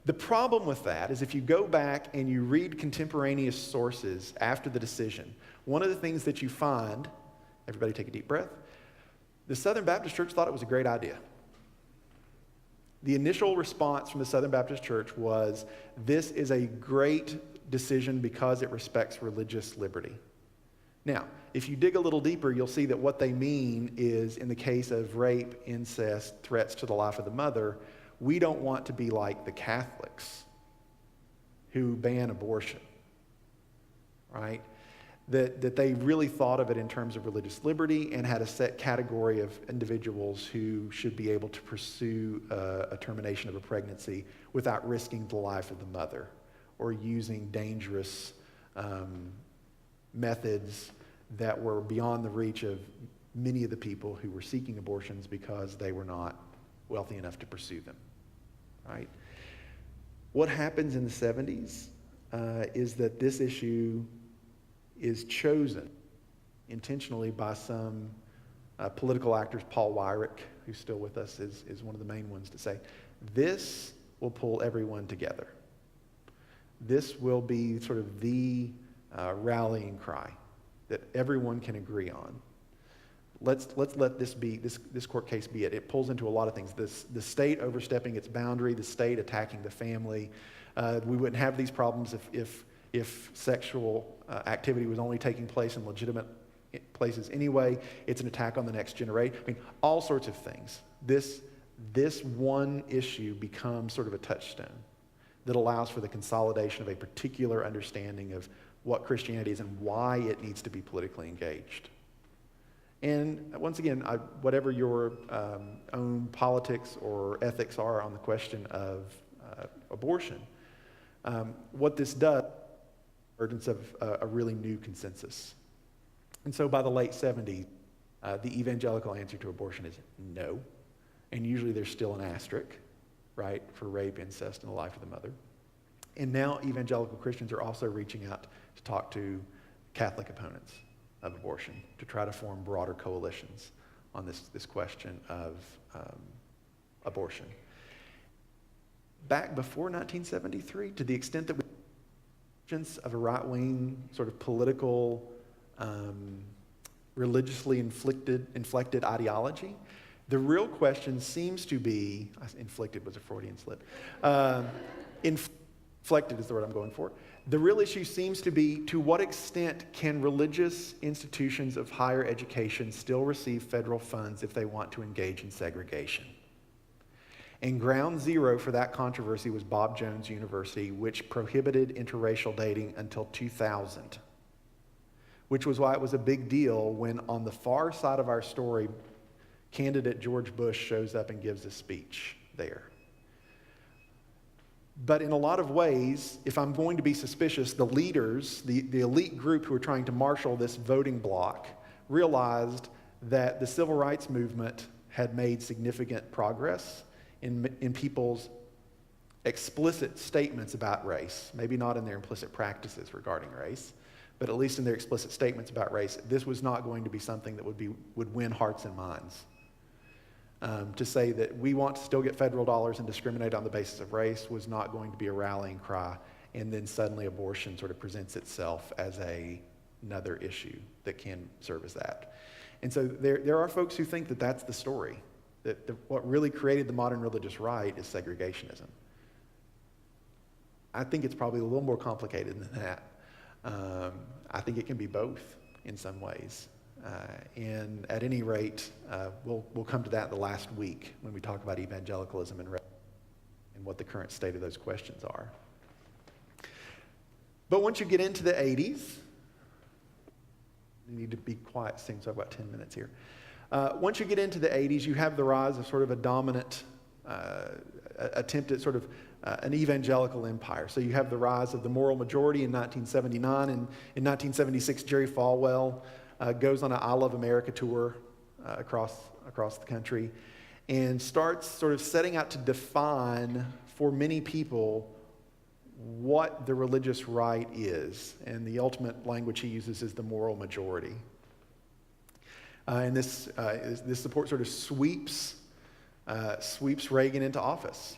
The problem with that is if you go back and you read contemporaneous sources after the decision, one of the things that you find, everybody take a deep breath, the Southern Baptist Church thought it was a great idea. The initial response from the Southern Baptist Church was, this is a great decision because it respects religious liberty. Now, if you dig a little deeper, you'll see that what they mean is, in the case of rape, incest, threats to the life of the mother, we don't want to be like the Catholics who ban abortion, right? That they really thought of it in terms of religious liberty and had a set category of individuals who should be able to pursue a termination of a pregnancy without risking the life of the mother or using dangerous methods that were beyond the reach of many of the people who were seeking abortions because they were not wealthy enough to pursue them, right? What happens in the 70s is that this issue is chosen intentionally by some political actors. Paul Weyrich, who's still with us, is one of the main ones to say, this will pull everyone together. This will be sort of the rallying cry that everyone can agree on. Let's let this court case be it. It pulls into a lot of things. The state overstepping its boundary, the state attacking the family. We wouldn't have these problems if sexual activity was only taking place in legitimate places anyway. It's an attack on the next generation. I mean, all sorts of things. This one issue becomes sort of a touchstone that allows for the consolidation of a particular understanding of what Christianity is and why it needs to be politically engaged. And once again, whatever your own politics or ethics are on the question of abortion, what this does is the emergence of a really new consensus. And so by the late 70s, the evangelical answer to abortion is no. And usually there's still an asterisk, right, for rape, incest, and the life of the mother. And now evangelical Christians are also reaching out to talk to Catholic opponents of abortion to try to form broader coalitions on this question of abortion. Back before 1973, to the extent that we of a right-wing sort of political, religiously inflected ideology, the real question seems to be, inflicted was a Freudian slip, inflected is the word I'm going for. The real issue seems to be, to what extent can religious institutions of higher education still receive federal funds if they want to engage in segregation? And ground zero for that controversy was Bob Jones University, which prohibited interracial dating until 2000, which was why it was a big deal when, on the far side of our story, candidate George Bush shows up and gives a speech there. But in a lot of ways, if I'm going to be suspicious, the leaders, the elite group who are trying to marshal this voting bloc, realized that the civil rights movement had made significant progress in people's explicit statements about race, maybe not in their implicit practices regarding race, but at least in their explicit statements about race. This was not going to be something that would win hearts and minds To say that we want to still get federal dollars and discriminate on the basis of race was not going to be a rallying cry. And then suddenly abortion sort of presents itself as another issue that can serve as that. And so there are folks who think that that's the story, that what really created the modern religious right is segregationism. I think it's probably a little more complicated than that. I think it can be both in some ways. And at any rate, we'll come to that in the last week when we talk about evangelicalism and what the current state of those questions are. But once you get into the 80s, you need to be quiet, seems like about 10 minutes here. Once you get into the 80s, you have the rise of sort of a dominant attempt at sort of an evangelical empire. So you have the rise of the moral majority in 1979, and in 1976, Jerry Falwell goes on an I Love America tour across the country and starts sort of setting out to define for many people what the religious right is. And the ultimate language he uses is the moral majority. And this support sort of sweeps Reagan into office.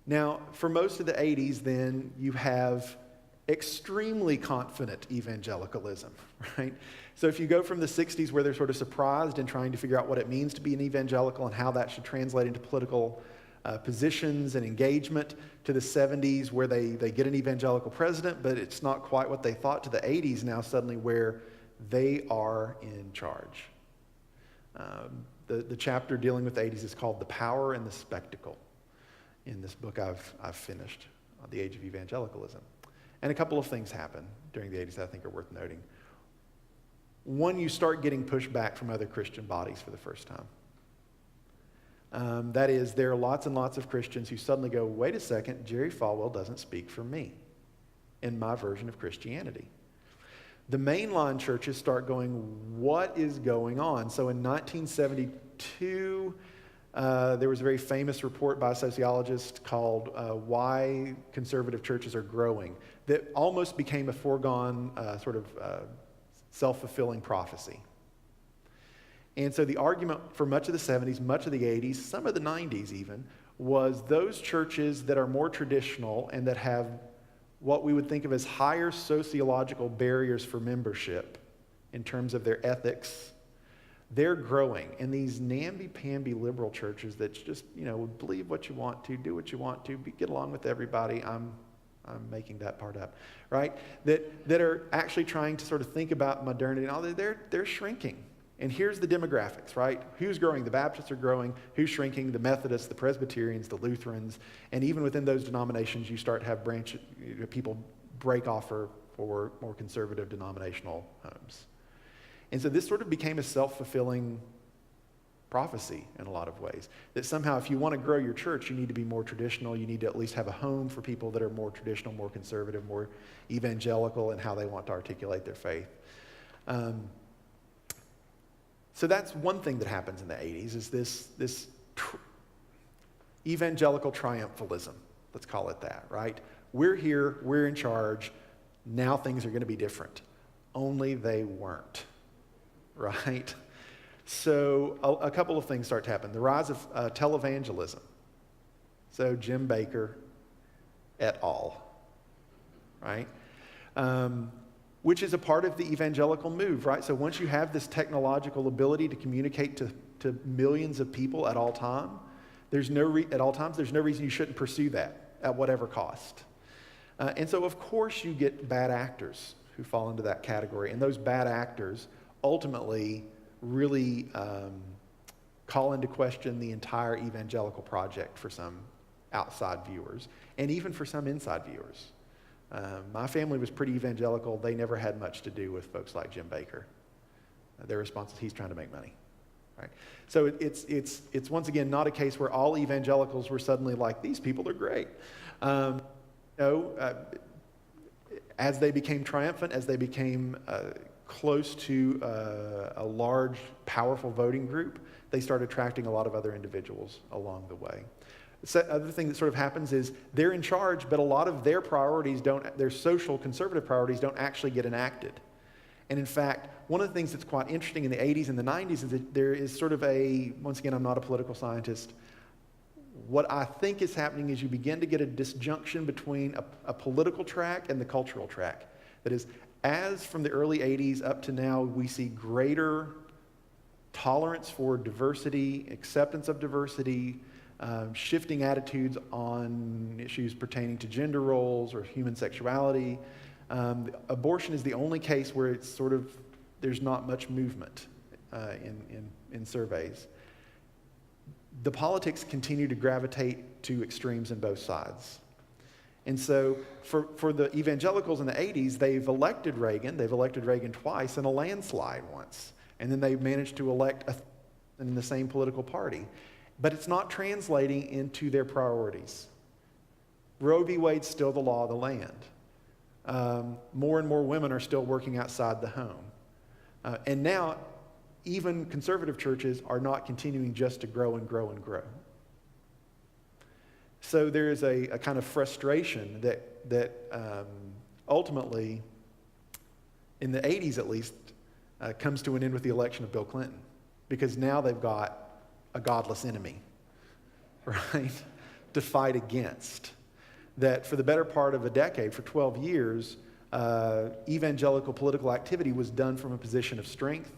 Now, for most of the 80s, then, you have extremely confident evangelicalism, right? So if you go from the 60s, where they're sort of surprised and trying to figure out what it means to be an evangelical and how that should translate into political positions and engagement, to the 70s, where they get an evangelical president, but it's not quite what they thought, to the 80s now suddenly, where they are in charge. The chapter dealing with the 80s is called The Power and the Spectacle in this book I've finished on the age of evangelicalism. And a couple of things happen during the 80s that I think are worth noting. One, you start getting pushback from other Christian bodies for the first time. That is, there are lots and lots of Christians who suddenly go, wait a second, Jerry Falwell doesn't speak for me in my version of Christianity. The mainline churches start going, what is going on? So in 1972, there was a very famous report by a sociologist called Why Conservative Churches Are Growing that almost became a foregone self-fulfilling prophecy. And so the argument for much of the 70s, much of the 80s, some of the 90s even, was those churches that are more traditional and that have what we would think of as higher sociological barriers for membership in terms of their ethics, they're growing. And these namby-pamby liberal churches that just, believe what you want to, do what you want to, get along with everybody, I'm making that part up, right? That are actually trying to sort of think about modernity and all that, they're shrinking. And here's the demographics, right? Who's growing? The Baptists are growing. Who's shrinking? The Methodists, the Presbyterians, the Lutherans. And even within those denominations, you start to have people break off for more conservative denominational homes. And so this sort of became a self-fulfilling prophecy in a lot of ways. That somehow if you want to grow your church, you need to be more traditional. You need to at least have a home for people that are more traditional, more conservative, more evangelical in how they want to articulate their faith. So that's one thing that happens in the 80s, is this evangelical triumphalism. Let's call it that, right? We're here, we're in charge, now things are going to be different. Only they weren't, right? So a couple of things start to happen. The rise of televangelism. So Jim Bakker et al., right? Which is a part of the evangelical move, right? So once you have this technological ability to communicate to millions of people at all times, there's no reason you shouldn't pursue that at whatever cost. And so, of course, you get bad actors who fall into that category, and those bad actors ultimately really call into question the entire evangelical project for some outside viewers, and even for some inside viewers. My family was pretty evangelical. They never had much to do with folks like Jim Bakker. Their response is, he's trying to make money, right? So it's once again not a case where all evangelicals were suddenly like, these people are great. As they became triumphant, as they became close to a large, powerful voting group, they started attracting a lot of other individuals along the way. The other thing that sort of happens is they're in charge, but a lot of their priorities their social conservative priorities don't actually get enacted. And in fact, one of the things that's quite interesting in the 80s and the 90s is that there is sort of once again, I'm not a political scientist, what I think is happening is you begin to get a disjunction between a political track and the cultural track. That is, as from the early 80s up to now, we see greater tolerance for diversity, acceptance of diversity, shifting attitudes on issues pertaining to gender roles or human sexuality. Abortion is the only case where it's sort of, there's not much movement in surveys. The politics continue to gravitate to extremes in both sides. And so for the evangelicals in the 80s, they've elected Reagan twice in a landslide once. And then they managed to elect in the same political party. But it's not translating into their priorities. Roe v. Wade's still the law of the land. More and more women are still working outside the home. And now, even conservative churches are not continuing just to grow and grow and grow. So there is a kind of frustration that ultimately, in the 80s at least, comes to an end with the election of Bill Clinton. Because now they've got a godless enemy, right, to fight against. That for the better part of a decade, for 12 years, evangelical political activity was done from a position of strength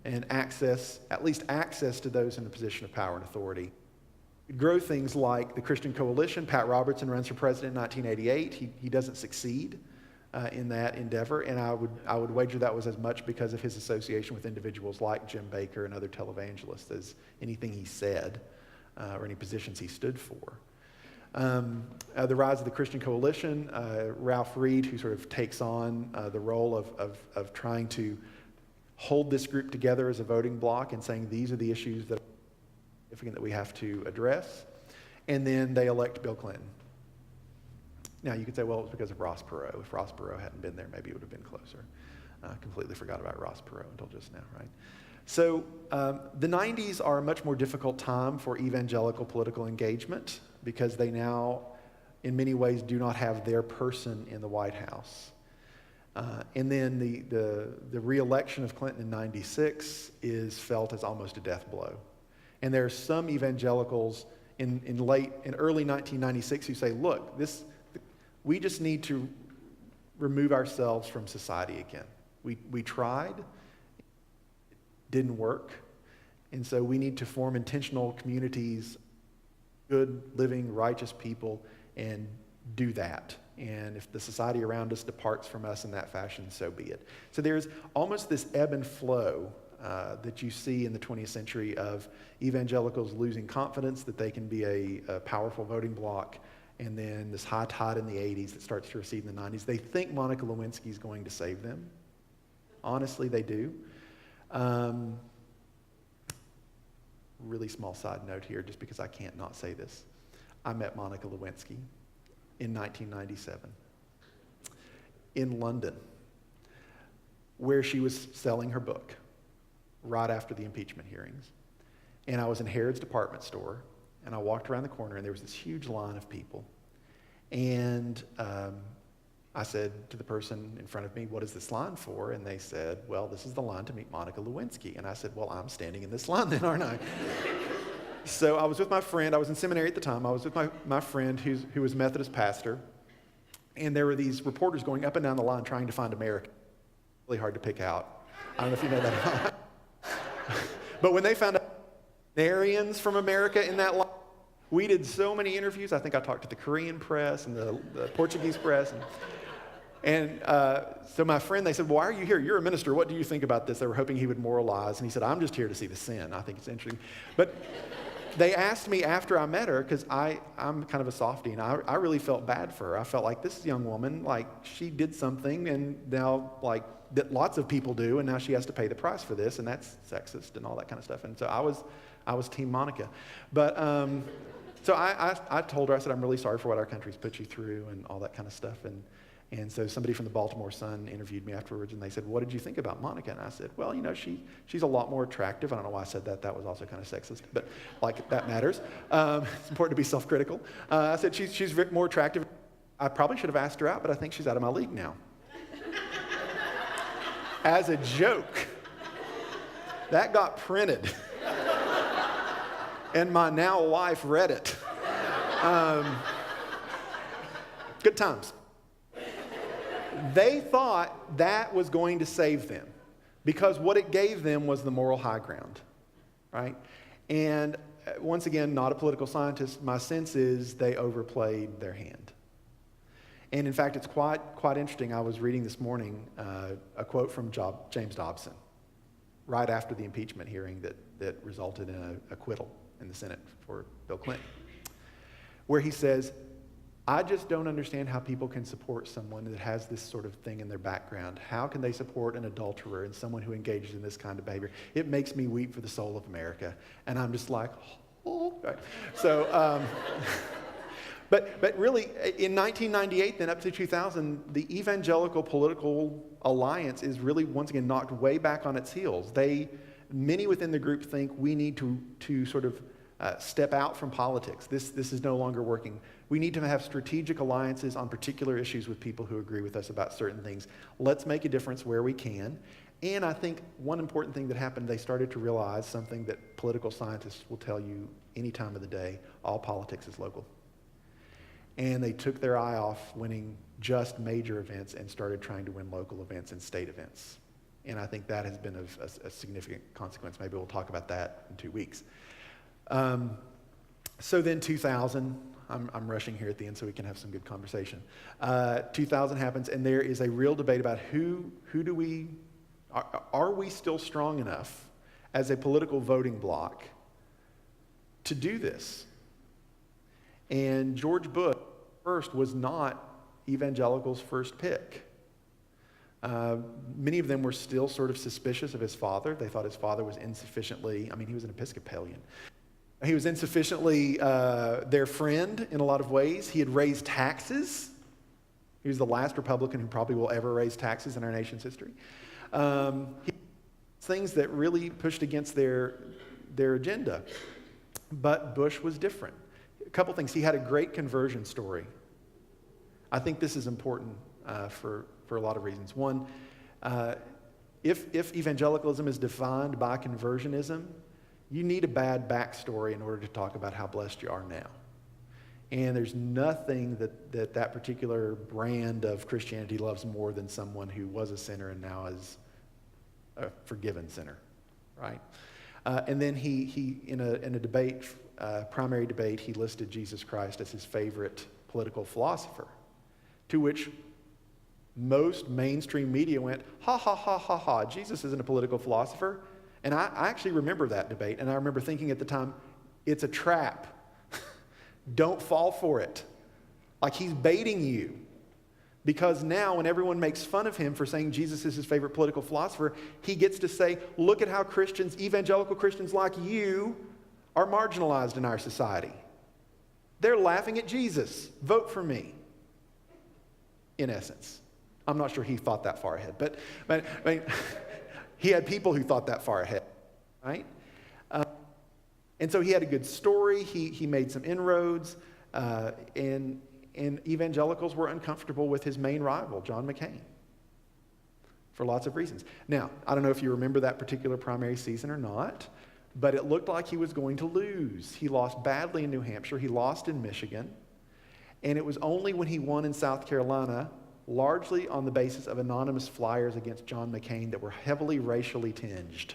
and access, at least access to those in a position of power and authority. Grow things like the Christian Coalition. Pat Robertson runs for president in 1988. He doesn't succeed in that endeavor, and I would wager that was as much because of his association with individuals like Jim Baker and other televangelists as anything he said or any positions he stood for. The rise of the Christian Coalition, Ralph Reed, who sort of takes on the role of trying to hold this group together as a voting bloc and saying these are the issues that are significant that we have to address. And then they elect Bill Clinton. Now, you could say, well, it was because of Ross Perot. If Ross Perot hadn't been there, maybe it would have been closer. Completely forgot about Ross Perot until just now, right? So the 90s are a much more difficult time for evangelical political engagement because they now, in many ways, do not have their person in the White House. And then the re-election of Clinton in 96 is felt as almost a death blow. And there are some evangelicals in early 1996 who say, look, we just need to remove ourselves from society again. We tried, it didn't work, and so we need to form intentional communities, good, living, righteous people, and do that. And if the society around us departs from us in that fashion, so be it. So there's almost this ebb and flow that you see in the 20th century of evangelicals losing confidence that they can be a powerful voting bloc, and then this high tide in the 80s that starts to recede in the 90s. They think Monica Lewinsky is going to save them. Honestly, they do. Really small side note here, just because I can't not say this. I met Monica Lewinsky in 1997 in London, where she was selling her book right after the impeachment hearings. And I was in Harrods department store, and I walked around the corner, and there was this huge line of people. And I said to the person in front of me, what is this line for? And they said, well, this is the line to meet Monica Lewinsky. And I said, well, I'm standing in this line then, aren't I? So I was with my friend. I was in seminary at the time. I was with my friend who was a Methodist pastor. And there were these reporters going up and down the line trying to find America. Really hard to pick out. I don't know if you know that or not. But when they found out Arians from America in that line, we did so many interviews. I think I talked to the Korean press and the Portuguese press. And so my friend, they said, well, why are you here? You're a minister. What do you think about this? They were hoping he would moralize. And he said, I'm just here to see the sin. I think it's interesting. But they asked me after I met her, because I'm kind of a softie, and I really felt bad for her. I felt like this young woman, like she did something, and now like that lots of people do, and now she has to pay the price for this, and that's sexist and all that kind of stuff. And so I was Team Monica. But so I told her, I said, I'm really sorry for what our country's put you through and all that kind of stuff. And so somebody from the Baltimore Sun interviewed me afterwards, and they said, what did you think about Monica? And I said, well, you know, she's a lot more attractive. I don't know why I said that. That was also kind of sexist, but like that matters. It's important to be self-critical. I said, she's more attractive. I probably should have asked her out, but I think she's out of my league now. as a joke. That got printed. And my now wife read it. Good times. They thought that was going to save them because what it gave them was the moral high ground, right? And once again, not a political scientist, my sense is they overplayed their hand. And in fact, it's quite interesting. I was reading this morning a quote from James Dobson right after the impeachment hearing that resulted in an acquittal in the Senate for Bill Clinton, where he says, I just don't understand how people can support someone that has this sort of thing in their background. How can they support an adulterer and someone who engages in this kind of behavior? It makes me weep for the soul of America. And I'm just like, oh. Right. So, but really, in 1998, then up to 2000, the evangelical political alliance is really, once again, knocked way back on its heels. Many within the group think we need to sort of step out from politics. This is no longer working. We need to have strategic alliances on particular issues with people who agree with us about certain things. Let's make a difference where we can. And I think one important thing that happened, they started to realize something that political scientists will tell you any time of the day: all politics is local. And they took their eye off winning just major events and started trying to win local events and state events. And I think that has been a significant consequence. Maybe we'll talk about that in 2 weeks. So then 2000, I'm rushing here at the end so we can have some good conversation. 2000 happens, and there is a real debate about are we still strong enough as a political voting bloc to do this? And George Bush first was not evangelicals' first pick. Many of them were still sort of suspicious of his father. They thought his father was insufficiently, he was an Episcopalian. He was insufficiently their friend in a lot of ways. He had raised taxes. He was the last Republican who probably will ever raise taxes in our nation's history. Things that really pushed against their agenda. But Bush was different. A couple things. He had a great conversion story. I think this is important for a lot of reasons. One, if evangelicalism is defined by conversionism, you need a bad backstory in order to talk about how blessed you are now. And there's nothing that particular brand of Christianity loves more than someone who was a sinner and now is a forgiven sinner, right? And then he in a debate, primary debate, he listed Jesus Christ as his favorite political philosopher, to which most mainstream media went, ha, ha, ha, ha, ha, Jesus isn't a political philosopher. And I actually remember that debate, and I remember thinking at the time, it's a trap. Don't fall for it. Like, he's baiting you. Because now when everyone makes fun of him for saying Jesus is his favorite political philosopher, he gets to say, look at how Christians, evangelical Christians like you, are marginalized in our society. They're laughing at Jesus. Vote for me. In essence. I'm not sure he thought that far ahead, but he had people who thought that far ahead, right? And so he had a good story. He made some inroads, and evangelicals were uncomfortable with his main rival, John McCain, for lots of reasons. Now, I don't know if you remember that particular primary season or not, but it looked like he was going to lose. He lost badly in New Hampshire. He lost in Michigan. And it was only when he won in South Carolina, largely on the basis of anonymous flyers against John McCain that were heavily racially tinged,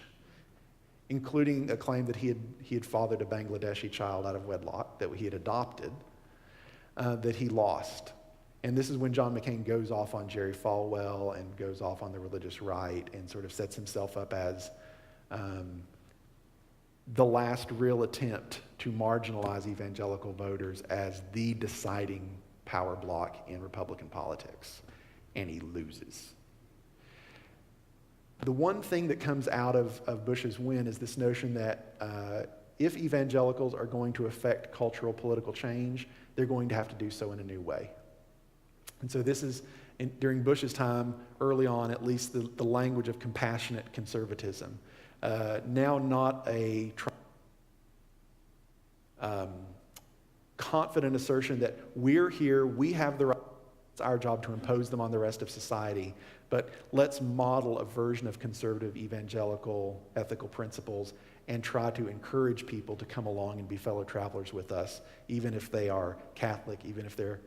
including a claim that he had fathered a Bangladeshi child out of wedlock that he had adopted, that he lost. And this is when John McCain goes off on Jerry Falwell and goes off on the religious right and sort of sets himself up as the last real attempt to marginalize evangelical voters as the deciding power block in Republican politics. And he loses. The one thing that comes out of Bush's win is this notion that if evangelicals are going to affect cultural political change, they're going to have to do so in a new way. And so this is, during Bush's time, early on, at least the language of compassionate conservatism. Now not a confident assertion that we're here, we have the right It's our job to impose them on the rest of society. But let's model a version of conservative evangelical ethical principles and try to encourage people to come along and be fellow travelers with us, even if they are Catholic, even if they're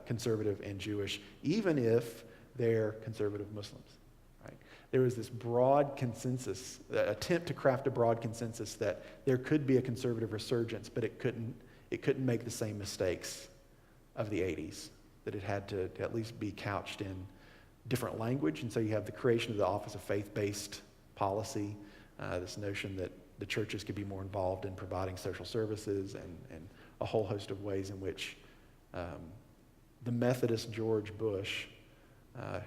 conservative and Jewish, even if they're conservative Muslims. Right? There was this broad consensus, attempt to craft a broad consensus that there could be a conservative resurgence, but it couldn't make the same mistakes of the 80s, that it had to at least be couched in different language. And so you have the creation of the Office of Faith-Based Policy, this notion that the churches could be more involved in providing social services and a whole host of ways in which the Methodist George Bush,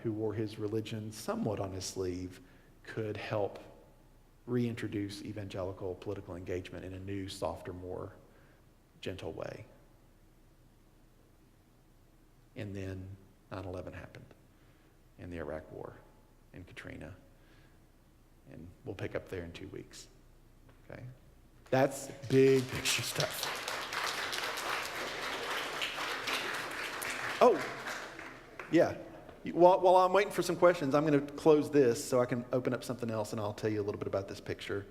who wore his religion somewhat on his sleeve, could help reintroduce evangelical political engagement in a new, softer, more gentle way. And then 9/11 happened, and the Iraq War, and Katrina. And we'll pick up there in 2 weeks. Okay? That's big picture stuff. Oh, yeah. While I'm waiting for some questions, I'm going to close this so I can open up something else, and I'll tell you a little bit about this picture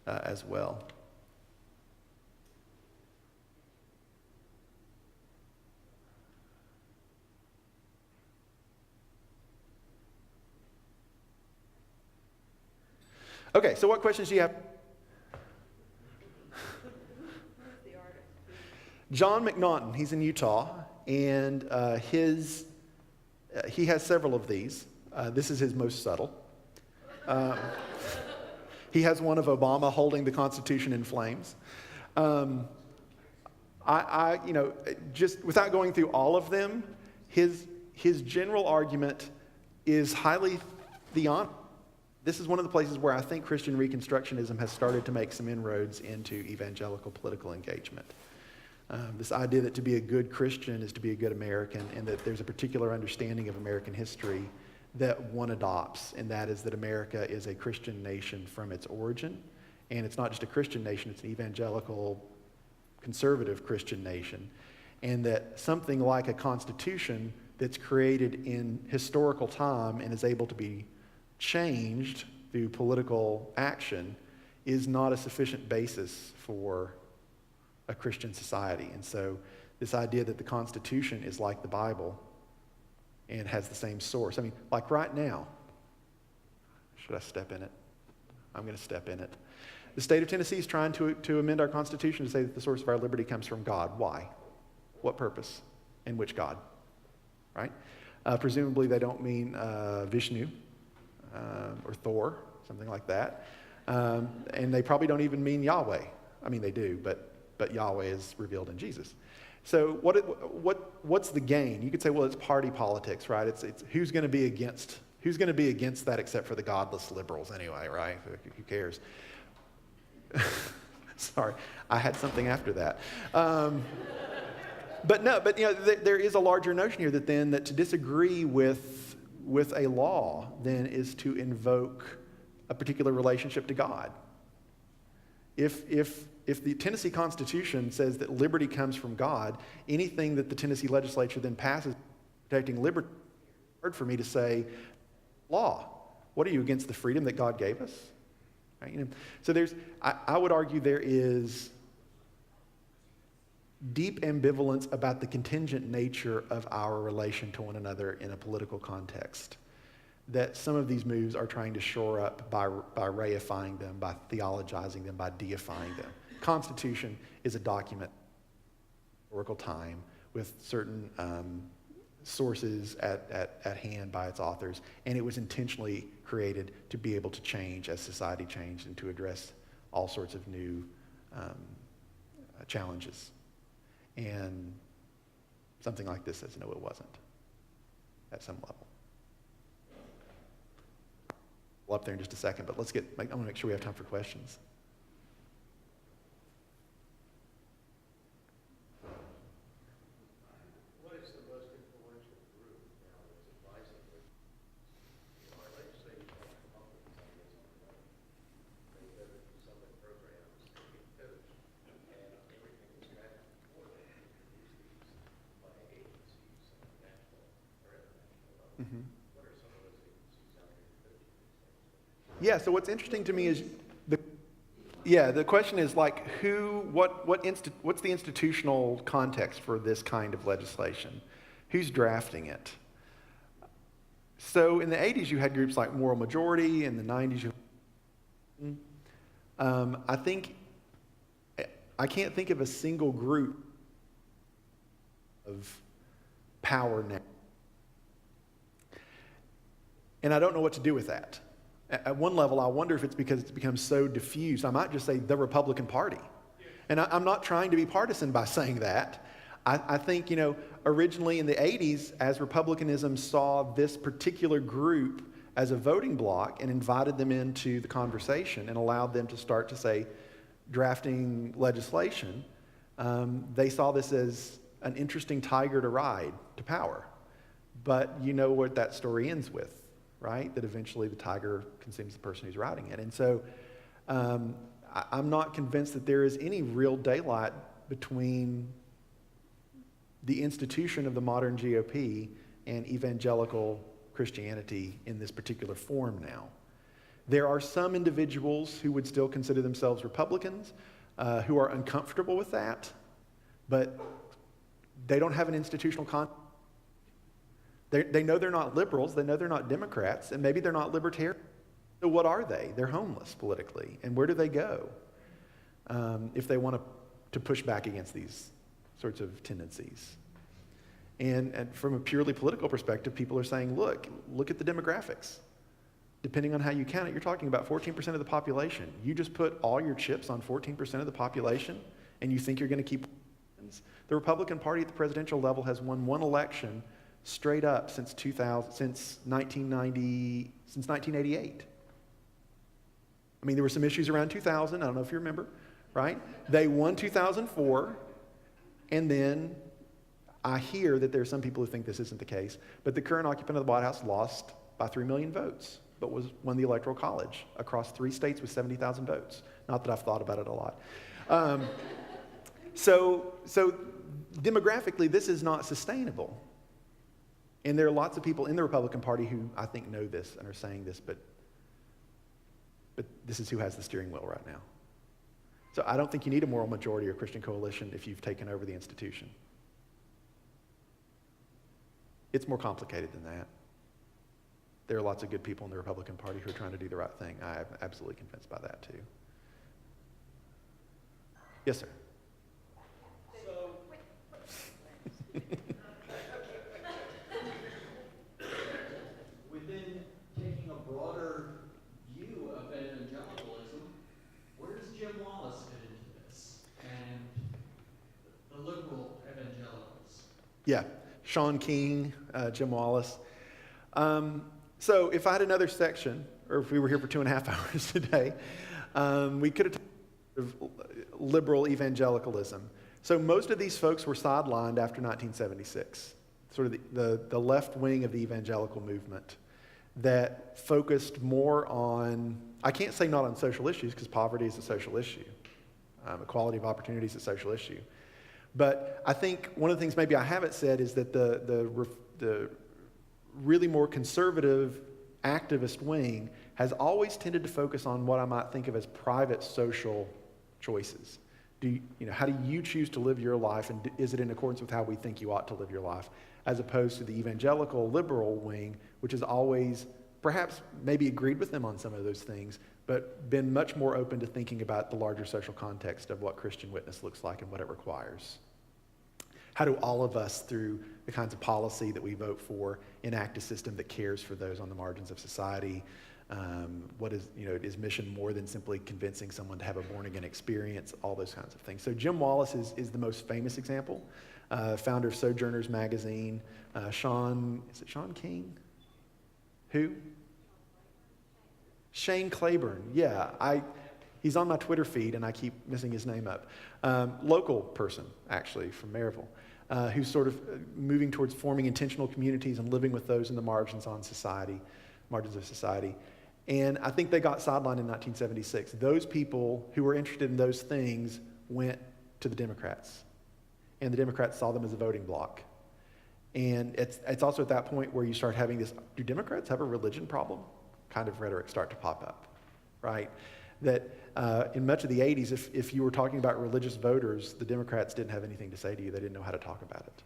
as well. Okay, so what questions do you have? John McNaughton, he's in Utah, and he has several of these. This is his most subtle. He has one of Obama holding the Constitution in flames. Just without going through all of them, his general argument is highly theonic. This is one of the places where I think Christian Reconstructionism has started to make some inroads into evangelical political engagement. This idea that to be a good Christian is to be a good American, and that there's a particular understanding of American history that one adopts, and that is that America is a Christian nation from its origin. And it's not just a Christian nation, it's an evangelical, conservative Christian nation. And that something like a constitution that's created in historical time and is able to be changed through political action is not a sufficient basis for a Christian society. And so this idea that the Constitution is like the Bible and has the same source. I mean, like right now, should I step in it? I'm going to step in it. The state of Tennessee is trying to amend our Constitution to say that the source of our liberty comes from God. Why? What purpose? And which God? Right? Presumably they don't mean Vishnu or Thor, something like that. And they probably don't even mean Yahweh. I mean, they do, but Yahweh is revealed in Jesus. So what's the gain? You could say, well, it's party politics, right? It's who's going to be against that except for the godless liberals anyway, right? Who cares? Sorry, I had something after that. But there is a larger notion here that to disagree with a law then is to invoke a particular relationship to God. If the Tennessee Constitution says that liberty comes from God, anything that the Tennessee legislature then passes protecting liberty, it's hard for me to say, law. What are you, against the freedom that God gave us? Right? So I would argue there is deep ambivalence about the contingent nature of our relation to one another in a political context, that some of these moves are trying to shore up by reifying them, by theologizing them, by deifying them. Constitution is a document of historical time with certain sources at hand by its authors, and it was intentionally created to be able to change as society changed and to address all sorts of new challenges. And something like this says, no, it wasn't, at some level. We'll up there in just a second, but I want to make sure we have time for questions. What is the most influential group now that's advising our legislature to come up with some of this? They go to some of the programs, they get coached, and everything that's happened before they introduce these by agencies and national Yeah, so what's interesting to me is the question is like what's the institutional context for this kind of legislation? Who's drafting it? So in the 80s, you had groups like Moral Majority. In the 90s, I can't think of a single group of power now. And I don't know what to do with that. At one level, I wonder if it's because it's become so diffused. I might just say the Republican Party. And I'm not trying to be partisan by saying that. I think, originally in the 80s, as Republicanism saw this particular group as a voting bloc and invited them into the conversation and allowed them to start to say, drafting legislation, they saw this as an interesting tiger to ride to power. But you know what that story ends with, right? That eventually the tiger consumes the person who's riding it. And so I'm not convinced that there is any real daylight between the institution of the modern GOP and evangelical Christianity in this particular form now. There are some individuals who would still consider themselves Republicans who are uncomfortable with that, but they don't have an institutional context. They know they're not liberals, they know they're not Democrats, and maybe they're not libertarians. So what are they? They're homeless politically. And where do they go if they want to push back against these sorts of tendencies? And from a purely political perspective, people are saying, look at the demographics. Depending on how you count it, you're talking about 14% of the population. You just put all your chips on 14% of the population, and you think you're going to keep. The Republican Party at the presidential level has won one election straight up since 1988. I mean, there were some issues around 2000. I don't know if you remember, right? They won 2004, and then I hear that there are some people who think this isn't the case, but the current occupant of the White House lost by 3 million votes, but won the Electoral College across 3 states with 70,000 votes. Not that I've thought about it a lot. So demographically, this is not sustainable. And there are lots of people in the Republican Party who I think know this and are saying this, but this is who has the steering wheel right now. So I don't think you need a moral majority or Christian coalition if you've taken over the institution. It's more complicated than that. There are lots of good people in the Republican Party who are trying to do the right thing. I'm absolutely convinced by that too. Yes, sir. Within taking a broader view of evangelicalism, where does Jim Wallace fit into this and the liberal evangelicals? Yeah, Sean King, Jim Wallace. So if I had another section, or if we were here for 2.5 hours today, we could have talked about liberal evangelicalism. So most of these folks were sidelined after 1976, sort of the left wing of the evangelical movement that focused more on, I can't say not on social issues because poverty is a social issue. Equality of opportunity is a social issue. But I think one of the things maybe I haven't said is that the really more conservative activist wing has always tended to focus on what I might think of as private social choices. How do you choose to live your life, and is it in accordance with how we think you ought to live your life, as opposed to the evangelical liberal wing, which has always perhaps maybe agreed with them on some of those things, but been much more open to thinking about the larger social context of what Christian witness looks like and what it requires. How do all of us, through the kinds of policy that we vote for, enact a system that cares for those on the margins of society? Is mission more than simply convincing someone to have a born-again experience? All those kinds of things. So Jim Wallace is the most famous example, founder of Sojourners magazine. Is it Sean King? Who? Shane Claiborne. Yeah, he's on my Twitter feed, and I keep messing his name up. Local person, actually, from Maryville, who's sort of moving towards forming intentional communities and living with those in the margins of society. And I think they got sidelined in 1976. Those people who were interested in those things went to the Democrats. And the Democrats saw them as a voting bloc. And it's also at that point where you start having this, do Democrats have a religion problem? Kind of rhetoric start to pop up. right? That in much of the 80s, if you were talking about religious voters, the Democrats didn't have anything to say to you. They didn't know how to talk about it.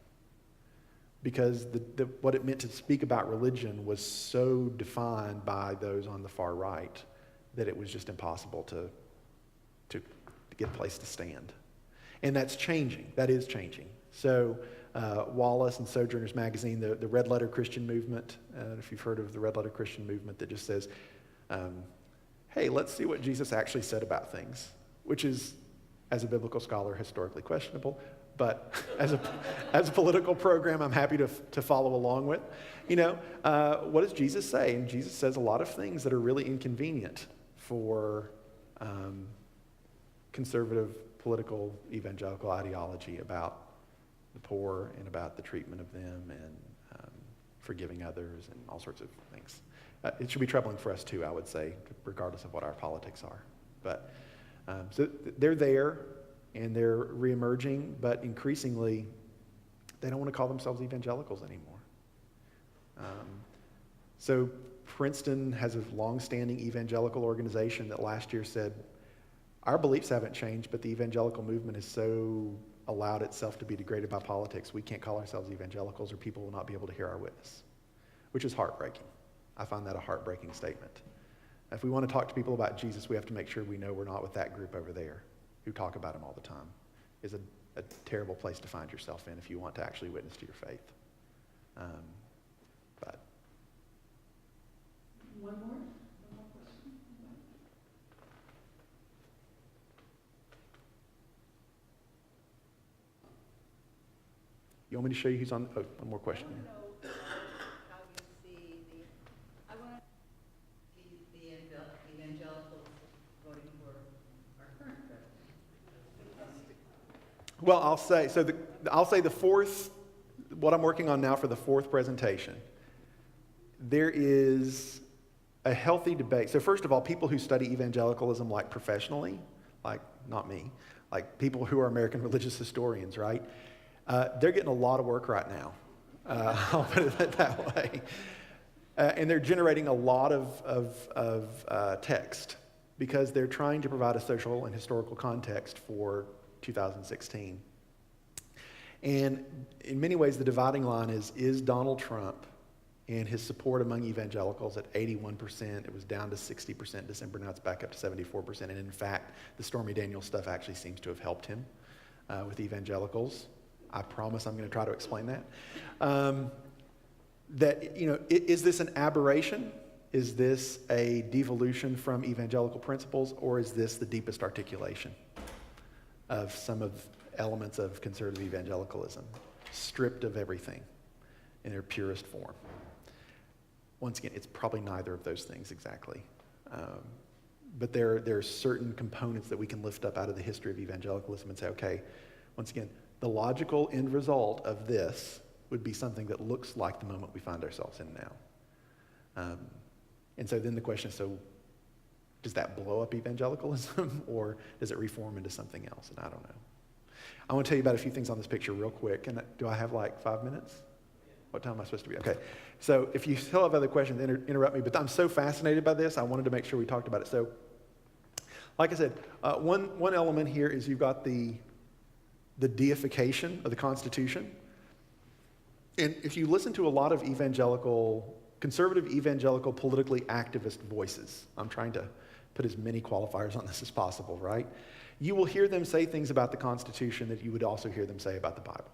Because what it meant to speak about religion was so defined by those on the far right that it was just impossible to get a place to stand. And that's changing. That is changing. So Wallace and Sojourners Magazine, the Red Letter Christian movement, if you've heard of the Red Letter Christian movement, that just says, hey, let's see what Jesus actually said about things, which is, as a biblical scholar, historically questionable, but as a political program, I'm happy to follow along with. What does Jesus say? And Jesus says a lot of things that are really inconvenient for conservative political evangelical ideology about the poor and about the treatment of them and forgiving others and all sorts of things. It should be troubling for us too, I would say, regardless of what our politics are. But so they're there and they're reemerging, but increasingly they don't want to call themselves evangelicals anymore. So Princeton has a long-standing evangelical organization that last year said, our beliefs haven't changed, but the evangelical movement has so allowed itself to be degraded by politics, we can't call ourselves evangelicals or people will not be able to hear our witness, which is heartbreaking. I find that a heartbreaking statement. If we want to talk to people about Jesus, we have to make sure we know we're not with that group over there who talk about him all the time. It's a terrible place to find yourself in if you want to actually witness to your faith. But One more question? you want me to show you who's on? Oh, one more question. I want to know how you see I want to see the evangelicals voting for our current president. Well, I'll say the fourth, what I'm working on now for the fourth presentation, there is a healthy debate. So first of all, people who study evangelicalism like professionally, like not me, like people who are American religious historians, right? They're getting a lot of work right now. I'll put it that way. And they're generating a lot of text because they're trying to provide a social and historical context for 2016. And in many ways, the dividing line is Donald Trump and his support among evangelicals at 81%. It was down to 60% in December. Now it's back up to 74%. And in fact, the Stormy Daniels stuff actually seems to have helped him with evangelicals. I promise I'm going to try to explain that. Is this an aberration? Is this a devolution from evangelical principles? Or is this the deepest articulation of some of elements of conservative evangelicalism, stripped of everything in their purest form? Once again, it's probably neither of those things exactly. But there are certain components that we can lift up out of the history of evangelicalism and say, okay, once again, the logical end result of this would be something that looks like the moment we find ourselves in now. And so then the question is, so does that blow up evangelicalism or does it reform into something else? And I don't know. I want to tell you about a few things on this picture real quick. And do I have like 5 minutes? What time am I supposed to be? Okay. So if you still have other questions, interrupt me. But I'm so fascinated by this, I wanted to make sure we talked about it. So like I said, one element here is you've got the deification of the Constitution. And if you listen to a lot of conservative evangelical politically activist voices, I'm trying to put as many qualifiers on this as possible, right? You will hear them say things about the Constitution that you would also hear them say about the Bible.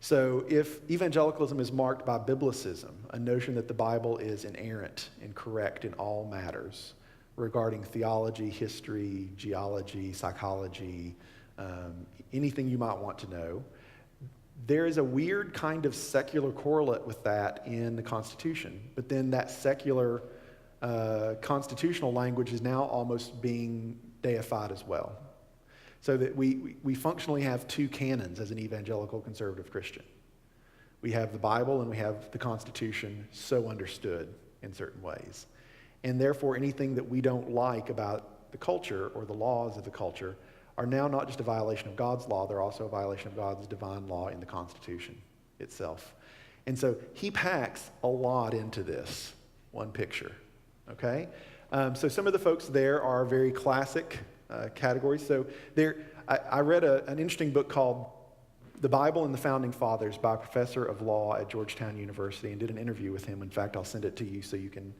So if evangelicalism is marked by biblicism, a notion that the Bible is inerrant and correct in all matters regarding theology, history, geology, psychology, anything you might want to know, there is a weird kind of secular correlate with that in the Constitution. But then that secular constitutional language is now almost being deified as well. So that we functionally have two canons as an evangelical conservative Christian. We have the Bible and we have the Constitution so understood in certain ways. And therefore anything that we don't like about the culture or the laws of the culture are now not just a violation of God's law, they're also a violation of God's divine law in the Constitution itself. And so he packs a lot into this one picture, okay? So some of the folks there are very classic categories. So I read an interesting book called The Bible and the Founding Fathers by a professor of law at Georgetown University and did an interview with him. In fact, I'll send it to you so you can